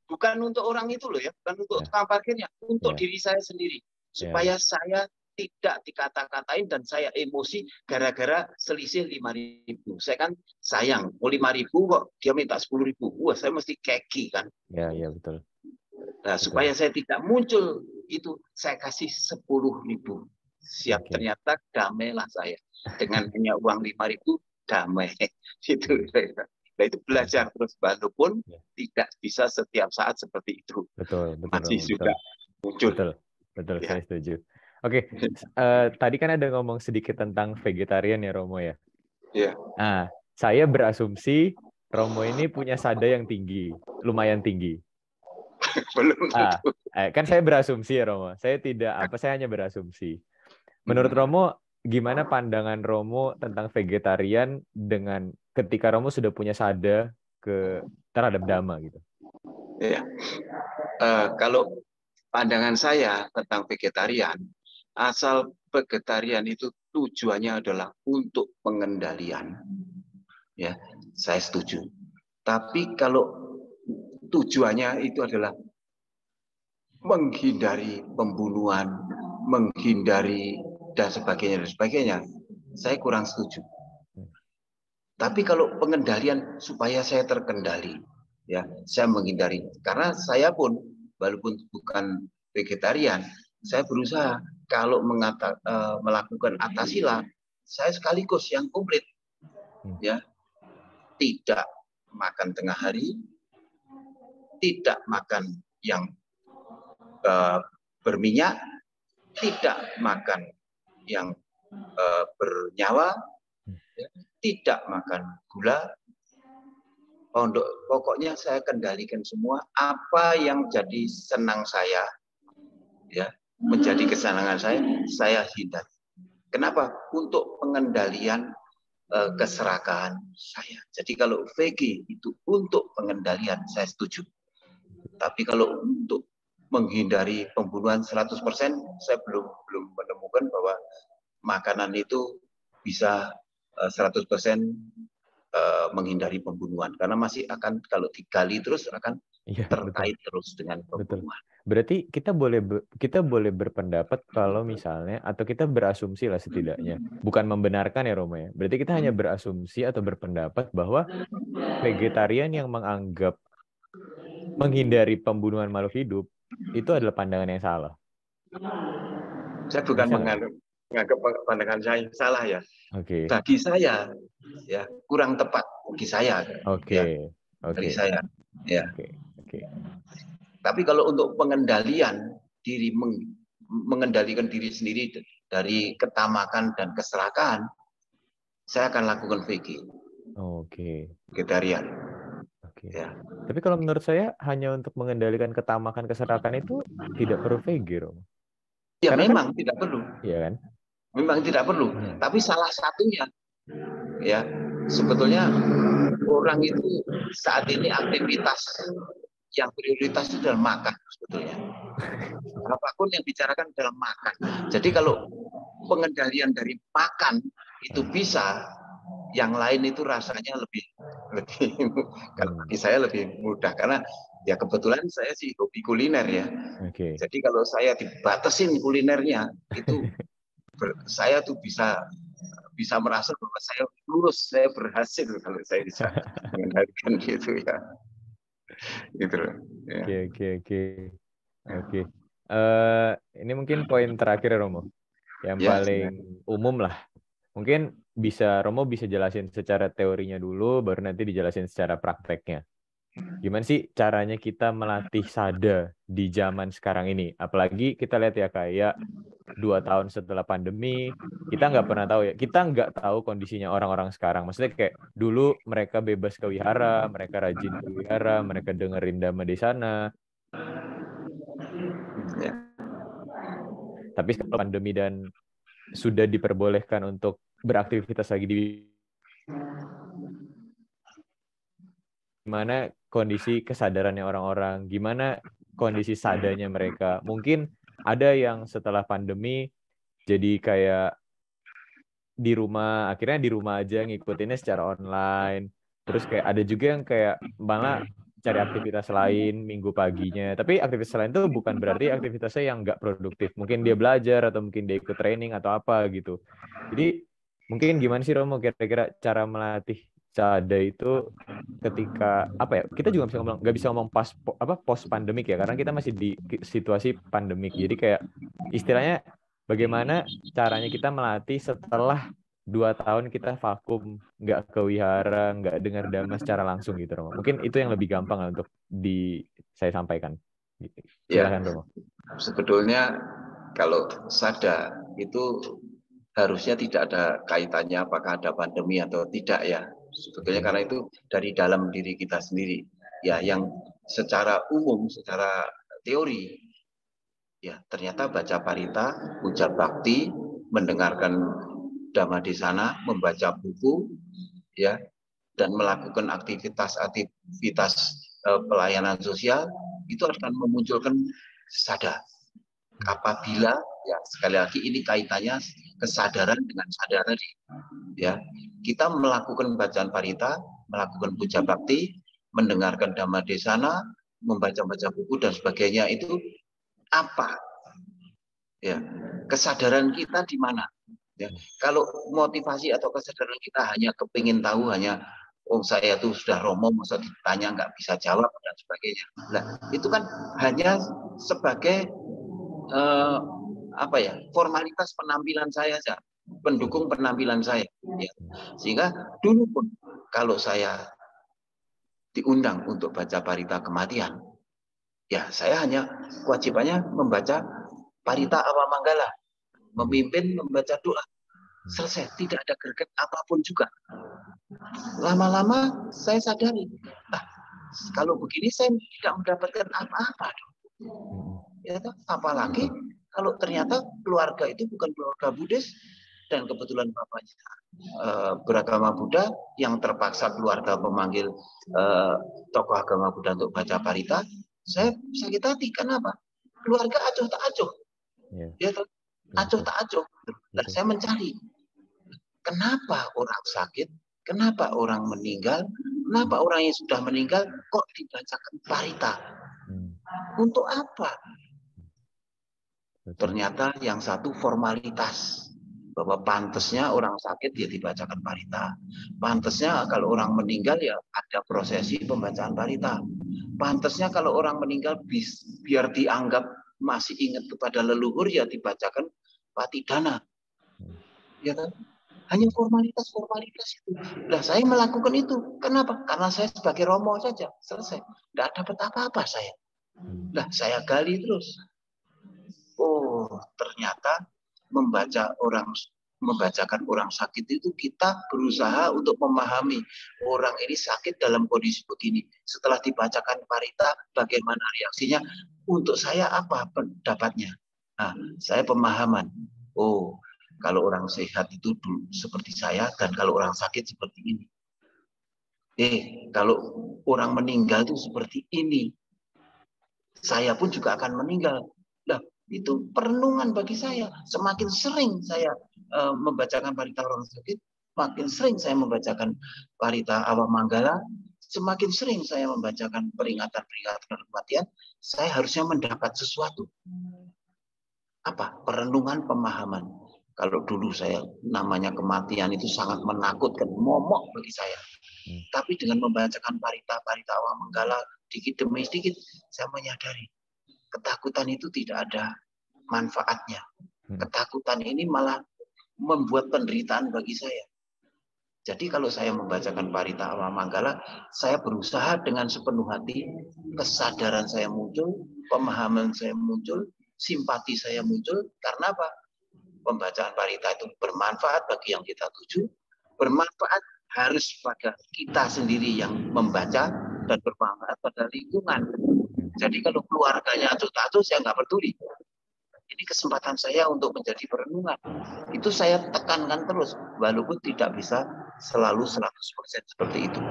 Bukan untuk orang itu loh ya, bukan untuk tukang parkirnya, untuk diri saya sendiri. Supaya saya tidak dikata-katain dan saya emosi gara-gara selisih 5.000. Saya kan sayang, mau 5.000 kok dia minta 10.000. Wah, saya mesti keki kan. Ya, betul. Nah, supaya saya tidak muncul itu, saya kasih 10.000. Siap, ternyata damailah saya. Dengan hanya uang 5.000, damai. Itu. Nah, itu belajar terus, walaupun tidak bisa setiap saat seperti itu. Betul. Masih juga muncul. Betul, saya setuju. Oke, tadi kan ada ngomong sedikit tentang vegetarian ya Romo ya. Iya. Nah, saya berasumsi Romo ini punya sada yang tinggi, lumayan tinggi. Belum tentu. Kan saya berasumsi ya Romo. Saya hanya berasumsi. Menurut Romo, gimana pandangan Romo tentang vegetarian dengan ketika Romo sudah punya sada terhadap dhamma gitu? Iya. Kalau pandangan saya tentang vegetarian, asal vegetarian itu tujuannya adalah untuk pengendalian, ya, saya setuju. Tapi kalau tujuannya itu adalah menghindari pembunuhan, menghindari dan sebagainya, saya kurang setuju. Tapi kalau pengendalian supaya saya terkendali, ya, saya menghindari. Karena saya pun walaupun bukan vegetarian, saya berusaha kalau melakukan atasila, saya sekaligus yang komplit, ya, tidak makan tengah hari, tidak makan yang berminyak, tidak makan yang bernyawa, tidak makan gula. Pokoknya saya kendalikan semua apa yang jadi senang saya, ya, menjadi kesenangan saya hindari. Kenapa? Untuk pengendalian keserakahan saya. Jadi kalau VG itu untuk pengendalian, saya setuju. Tapi kalau untuk menghindari pembunuhan 100%, saya belum menemukan bahwa makanan itu bisa 100% menghindari pembunuhan. Karena masih akan, kalau digali terus akan terkait terus dengan pembunuhan. Berarti kita boleh berpendapat kalau misalnya, atau kita berasumsi lah setidaknya, bukan membenarkan ya Romo ya. Berarti kita hanya berasumsi atau berpendapat bahwa vegetarian yang menganggap menghindari pembunuhan makhluk hidup itu adalah pandangan yang salah. Saya bukan menganggap pandangan saya salah ya. Oke. Bagi saya ya kurang tepat bagi saya. Oke. Bagi saya. Ya. Oke. Tapi kalau untuk pengendalian diri, mengendalikan diri sendiri dari ketamakan dan keserakahan, saya akan lakukan VG. Vegetarian. Ya. Tapi kalau menurut saya hanya untuk mengendalikan ketamakan keserakan itu tidak perlu VG, Romo. Ya memang tidak perlu. Iya kan? Memang tidak perlu. Tapi salah satunya, ya, sebetulnya orang itu saat ini aktivitas yang prioritas itu adalah makan sebetulnya. Apapun yang bicarakan adalah makan. Jadi kalau pengendalian dari makan itu bisa, yang lain itu rasanya lebih kalau bagi saya lebih mudah, karena ya kebetulan saya sih hobi kuliner ya. Jadi kalau saya dibatasin kulinernya itu saya tuh bisa merasa bahwa saya lulus, saya berhasil kalau saya bisa mengendalikan gitu ya. Gitu. Ya. Oke. Ini mungkin poin terakhir Romo, yang paling umum lah. Mungkin Romo bisa jelasin secara teorinya dulu, baru nanti dijelasin secara prakteknya. Gimana sih caranya kita melatih sada di zaman sekarang ini? Apalagi kita lihat ya kayak 2 tahun setelah pandemi, kita nggak pernah tahu ya. Kita nggak tahu kondisinya orang-orang sekarang. Maksudnya kayak dulu mereka bebas ke wihara, mereka rajin ke wihara, mereka dengerin Dhamma di sana. Ya. Tapi setelah pandemi dan sudah diperbolehkan untuk beraktivitas lagi di gimana kondisi kesadarannya orang-orang, gimana kondisi sadanya mereka. Mungkin ada yang setelah pandemi jadi kayak di rumah, akhirnya di rumah aja ngikutinnya secara online. Terus kayak ada juga yang kayak malah cari aktivitas lain minggu paginya. Tapi aktivitas lain tuh bukan berarti aktivitasnya yang nggak produktif. Mungkin dia belajar atau mungkin dia ikut training atau apa gitu. Jadi mungkin gimana sih Romo kira-kira cara melatih sada itu ketika apa ya? Kita juga nggak bisa ngomong pas post pandemik ya, karena kita masih di situasi pandemik. Jadi kayak istilahnya bagaimana caranya kita melatih setelah 2 tahun kita vakum, nggak ke wihara, nggak dengar dhamma secara langsung gitu, Romo. Mungkin itu yang lebih gampang lah untuk saya sampaikan. Ya, Silakan, Romo. sebetulnya kalau sada itu harusnya tidak ada kaitannya apakah ada pandemi atau tidak ya. Sebetulnya karena itu dari dalam diri kita sendiri. Ya, yang secara umum, secara teori, ya ternyata baca parita, ujar bakti, mendengarkan dhamma di sana, membaca buku, ya, dan melakukan aktivitas pelayanan sosial itu akan memunculkan sada. Apabila ya sekali lagi ini kaitannya kesadaran dengan sadar tadi, ya kita melakukan bacaan parita, melakukan puja bakti, mendengarkan dhamma desana, membaca-baca buku dan sebagainya itu apa? Ya, kesadaran kita di mana? Ya, kalau motivasi atau kesadaran kita hanya kepingin tahu, hanya oh saya tuh sudah romo, masa ditanya nggak bisa jawab dan sebagainya. Nah, itu kan hanya sebagai apa ya, formalitas penampilan saya saja, pendukung penampilan saya. Ya. Sehingga dulu pun kalau saya diundang untuk baca parita kematian, ya saya hanya kewajibannya membaca parita awamanggala, memimpin membaca doa. Selesai, tidak ada greget apapun juga. Lama-lama saya sadari, kalau begini saya tidak mendapatkan apa-apa. Ya, apalagi kalau ternyata keluarga itu bukan keluarga Buddhis dan kebetulan bapaknya beragama Buddha, yang terpaksa keluarga memanggil tokoh agama Buddha untuk baca parita, saya sakit hati. Kenapa? Keluarga acuh tak acuh. Ya, acuh tak acuh. Dan saya mencari kenapa orang sakit, kenapa orang meninggal, kenapa orang yang sudah meninggal kok dibacakan parita? Untuk apa? Ternyata yang satu formalitas, bahwa pantasnya orang sakit ya dibacakan parita. Pantasnya kalau orang meninggal ya ada prosesi pembacaan parita. Pantasnya kalau orang meninggal biar dianggap masih ingat kepada leluhur ya dibacakan patidana. Ya kan? Hanya formalitas itu. Nah, saya melakukan itu. Kenapa? Karena saya sebagai romo saja. Selesai. Tidak dapat apa-apa saya. Nah, saya gali terus. Oh, ternyata membacakan orang sakit itu kita berusaha untuk memahami orang ini sakit dalam kondisi begini. Setelah dibacakan parita, bagaimana reaksinya? Untuk saya apa pendapatnya? Nah, saya pemahaman. Oh, kalau orang sehat itu seperti saya, dan kalau orang sakit seperti ini. Kalau orang meninggal itu seperti ini. Saya pun juga akan meninggal. Nah, itu perenungan bagi saya. Semakin sering saya membacakan parita orang sakit, makin sering saya membacakan parita awamanggala, semakin sering saya membacakan peringatan-peringatan kematian, saya harusnya mendapat sesuatu. Apa? Perenungan, pemahaman. Kalau dulu saya namanya kematian itu sangat menakutkan, momok bagi saya. Tapi dengan membacakan parita awamanggala dikit demi sedikit, saya menyadari ketakutan itu tidak ada manfaatnya. Ketakutan ini malah membuat penderitaan bagi saya. Jadi kalau saya membacakan Parita Manggala, saya berusaha dengan sepenuh hati, kesadaran saya muncul, pemahaman saya muncul, simpati saya muncul. Karena apa? Pembacaan Parita itu bermanfaat bagi yang kita tuju, bermanfaat harus pada kita sendiri yang membaca, dan bermanfaat pada lingkungan. Jadi kalau keluarganya acuh-acuh, saya nggak peduli. Ini kesempatan saya untuk menjadi perenungan. Itu saya tekankan terus, walaupun tidak bisa selalu 100% seperti itu.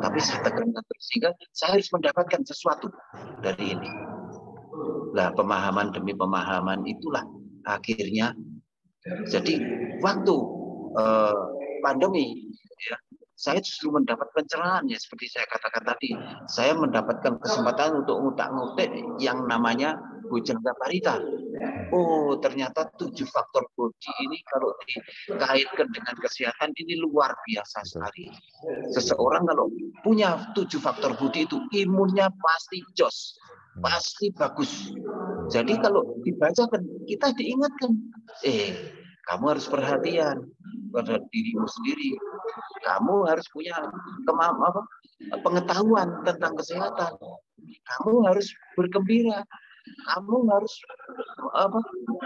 Tapi saya tekankan terus, sehingga saya harus mendapatkan sesuatu dari ini. Nah, pemahaman demi pemahaman itulah akhirnya. Jadi waktu pandemi, ya, saya justru mendapat pencerahan, ya seperti saya katakan tadi. Saya mendapatkan kesempatan untuk ngutak-ngutik yang namanya Bujangga Parita. Oh, ternyata 7 faktor bodi ini kalau dikaitkan dengan kesehatan ini luar biasa sekali. Seseorang kalau punya 7 faktor bodi itu, imunnya pasti jos, pasti bagus. Jadi kalau dibacakan, kita diingatkan, kamu harus perhatian pada dirimu sendiri. Kamu harus punya pengetahuan tentang kesehatan. Kamu harus bergembira. Kamu harus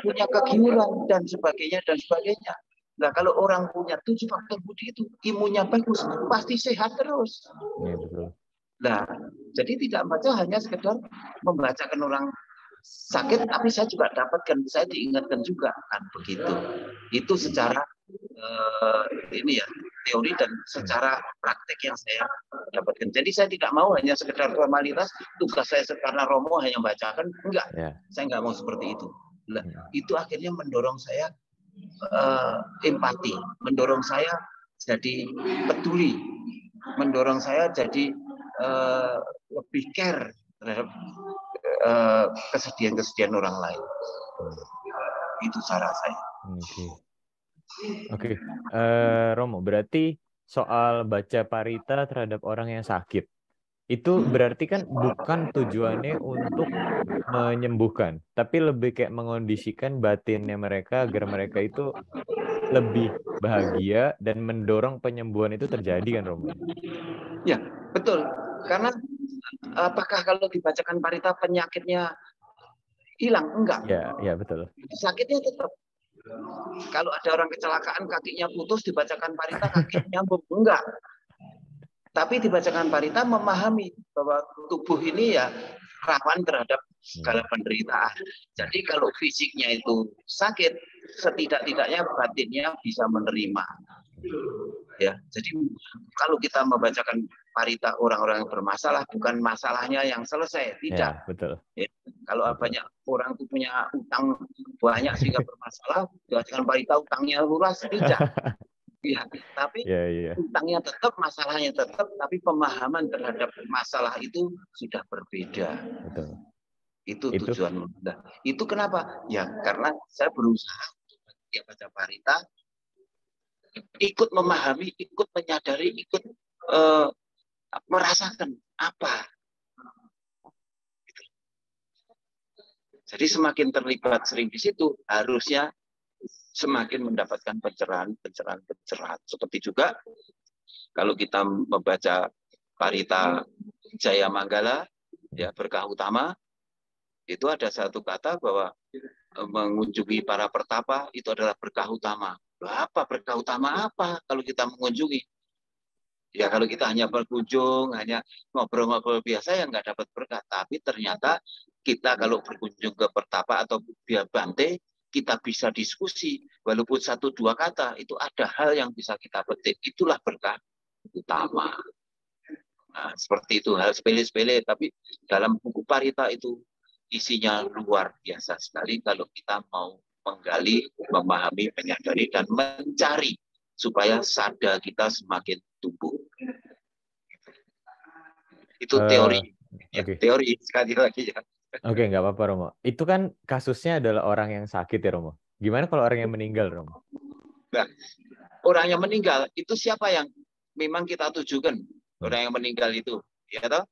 punya kegiuran dan sebagainya dan sebagainya. Nah, kalau orang punya 7 faktor budi itu, imunnya bagus, pasti sehat terus. Ya, betul. Nah, jadi tidak baca hanya sekedar membacakan orang sakit, tapi saya juga dapatkan, saya diingatkan juga, kan begitu. Itu secara ini ya, teori dan secara praktek yang saya dapatkan. Jadi saya tidak mau hanya sekedar formalitas, tugas saya karena Romo hanya membacakan, enggak. Saya enggak mau seperti itu. Nah, itu akhirnya mendorong saya empati, mendorong saya jadi peduli, mendorong saya jadi lebih care terhadap kesedihan-kesedihan orang lain. Itu cara saya. Oke. Romo, berarti soal baca Parita terhadap orang yang sakit, itu berarti kan bukan tujuannya untuk menyembuhkan, tapi lebih kayak mengondisikan batinnya mereka agar mereka itu lebih bahagia dan mendorong penyembuhan itu terjadi, kan Romo? Ya, betul. Karena apakah kalau dibacakan Parita penyakitnya hilang? Enggak. Ya, betul. Sakitnya tetap. Kalau ada orang kecelakaan kakinya putus, dibacakan Parita kakinya nyambung. Enggak. Tapi dibacakan Parita memahami bahwa tubuh ini ya rawan terhadap segala penderitaan. Jadi kalau fisiknya itu sakit, setidak-tidaknya batinnya bisa menerima. Ya, jadi kalau kita membacakan Parita orang-orang yang bermasalah, bukan masalahnya yang selesai, tidak. Ya, betul. Ya, kalau banyak orang itu punya utang banyak sehingga bermasalah, dibacakan Parita utangnya lunas, tidak. Ya, tapi utangnya tetap, masalahnya tetap, tapi pemahaman terhadap masalah itu sudah berbeda. Betul. Itu tujuan. Nah, itu kenapa? Ya, karena saya berusaha untuk baca Parita, ikut memahami, ikut menyadari, ikut merasakan apa. Jadi semakin terlibat sering di situ, harusnya semakin mendapatkan pencerahan. Seperti juga kalau kita membaca Parita Jaya Manggala, ya berkah utama, itu ada satu kata bahwa mengunjungi para pertapa itu adalah berkah utama. Apa berkah utama apa kalau kita mengunjungi? Ya kalau kita hanya berkunjung, hanya ngobrol-ngobrol biasa ya nggak dapat berkah. Tapi ternyata kita kalau berkunjung ke pertapa atau Bia Bante, kita bisa diskusi. Walaupun 1-2 kata, itu ada hal yang bisa kita petik. Itulah berkah utama. Nah, seperti itu, hal sepele-sepele. Tapi dalam buku Parita itu isinya luar biasa sekali kalau kita mau menggali, memahami, menyadari, dan mencari supaya sadar kita semakin tumbuh. Itu teori. Teori sekali lagi ya. Oke, nggak apa-apa Romo. Itu kan kasusnya adalah orang yang sakit ya Romo. Gimana kalau orang yang meninggal Romo? Nah, orang yang meninggal itu siapa yang memang kita tujukan? Orang yang meninggal itu, ya toh?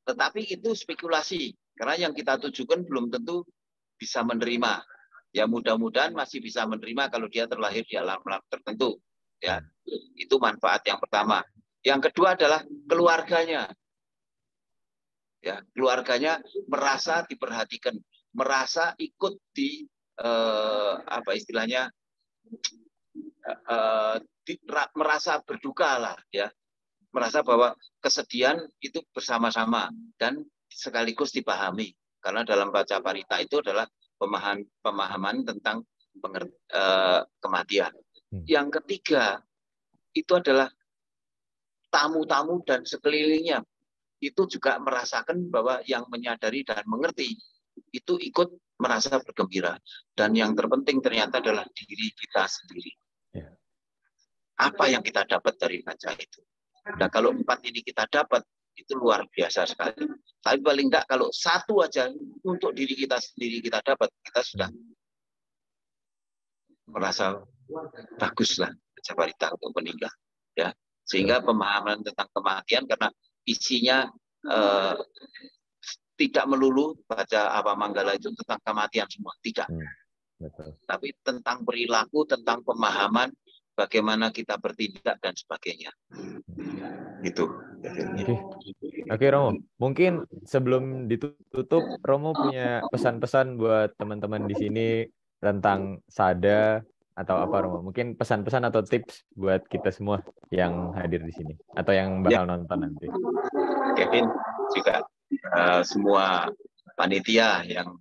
Tetapi itu spekulasi karena yang kita tujukan belum tentu bisa menerima. Ya mudah-mudahan masih bisa menerima kalau dia terlahir di alam tertentu, ya. Itu manfaat yang pertama. Yang kedua adalah keluarganya. Ya, keluarganya merasa diperhatikan, merasa ikut di apa istilahnya, merasa berduka lah, ya, merasa bahwa kesedihan itu bersama-sama dan sekaligus dipahami. Karena dalam baca parita itu adalah pemahaman tentang kematian. Yang ketiga itu adalah tamu-tamu dan sekelilingnya itu juga merasakan bahwa yang menyadari dan mengerti itu ikut merasa bergembira. Dan yang terpenting ternyata adalah diri kita sendiri. Ya. Apa yang kita dapat dari baca itu? Nah, kalau 4 ini kita dapat, itu luar biasa sekali. Tapi paling enggak kalau 1 aja untuk diri kita sendiri kita dapat, kita sudah merasa baguslah baca parita untuk meninggal. Ya. Sehingga pemahaman tentang kematian, karena isinya tidak melulu baca apa manggala itu tentang kematian semua, tidak. Betul. Tapi tentang perilaku, tentang pemahaman, bagaimana kita bertindak dan sebagainya. Itu. Oke, Romo. Mungkin sebelum ditutup, Romo punya pesan-pesan buat teman-teman di sini tentang sada atau apa, Romo? Mungkin pesan-pesan atau tips buat kita semua yang hadir di sini atau yang bakal nonton nanti. Kevin juga semua panitia yang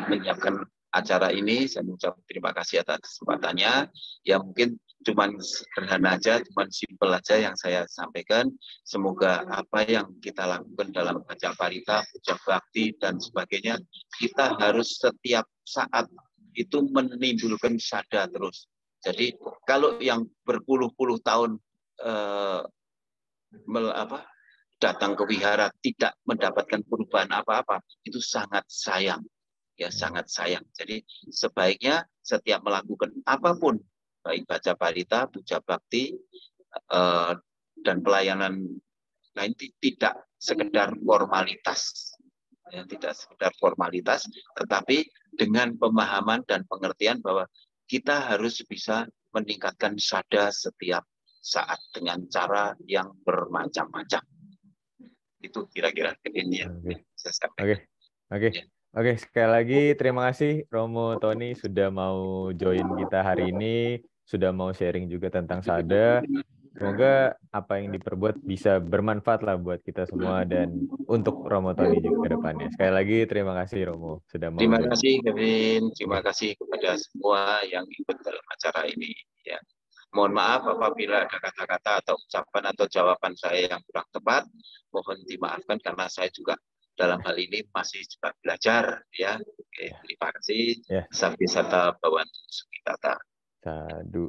menyiapkan acara ini, saya mengucapkan terima kasih atas kesempatannya. Ya mungkin cuman sederhana aja, cuman simpel aja yang saya sampaikan. Semoga apa yang kita lakukan dalam baca parita, puja bakti dan sebagainya, kita harus setiap saat itu menimbulkan sada terus. Jadi kalau yang berpuluh-puluh tahun datang ke wihara tidak mendapatkan perubahan apa-apa, itu sangat sayang. Ya, sangat sayang. Jadi sebaiknya setiap melakukan apapun, baik baca parita, puja bakti, dan pelayanan lain, tidak sekedar formalitas. Ya, tidak sekedar formalitas, tetapi dengan pemahaman dan pengertian bahwa kita harus bisa meningkatkan sada setiap saat dengan cara yang bermacam-macam. Itu kira-kira ini yang saya sampaikan. Oke, sekali lagi terima kasih Romo Tony sudah mau join kita hari ini, sudah mau sharing juga tentang sada. Semoga apa yang diperbuat bisa bermanfaat lah buat kita semua dan untuk Romo Tony juga ke depannya. Sekali lagi terima kasih Romo sudah mau Terima join. kasih Kevin, terima kasih kepada semua yang ikut dalam acara ini. Ya. Mohon maaf apabila ada kata-kata atau ucapan atau jawaban saya yang kurang tepat. Mohon dimaafkan karena saya juga dalam hal ini masih juga belajar. Ya, oke, terima kasih. Sabi sata bawantu sukitata. Sadu.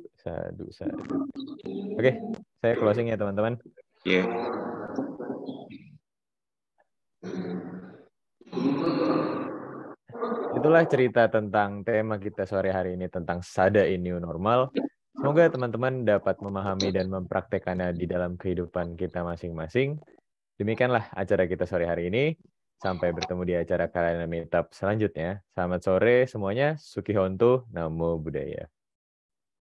Oke, saya closing ya teman-teman. Yeah. Itulah cerita tentang tema kita sore hari ini tentang sada in new normal. Semoga teman-teman dapat memahami dan mempraktekannya di dalam kehidupan kita masing-masing. Demikianlah acara kita sore hari ini. Sampai bertemu di acara Kalana Meetup selanjutnya. Selamat sore semuanya. Suki Hontu, Namo Buddhaya.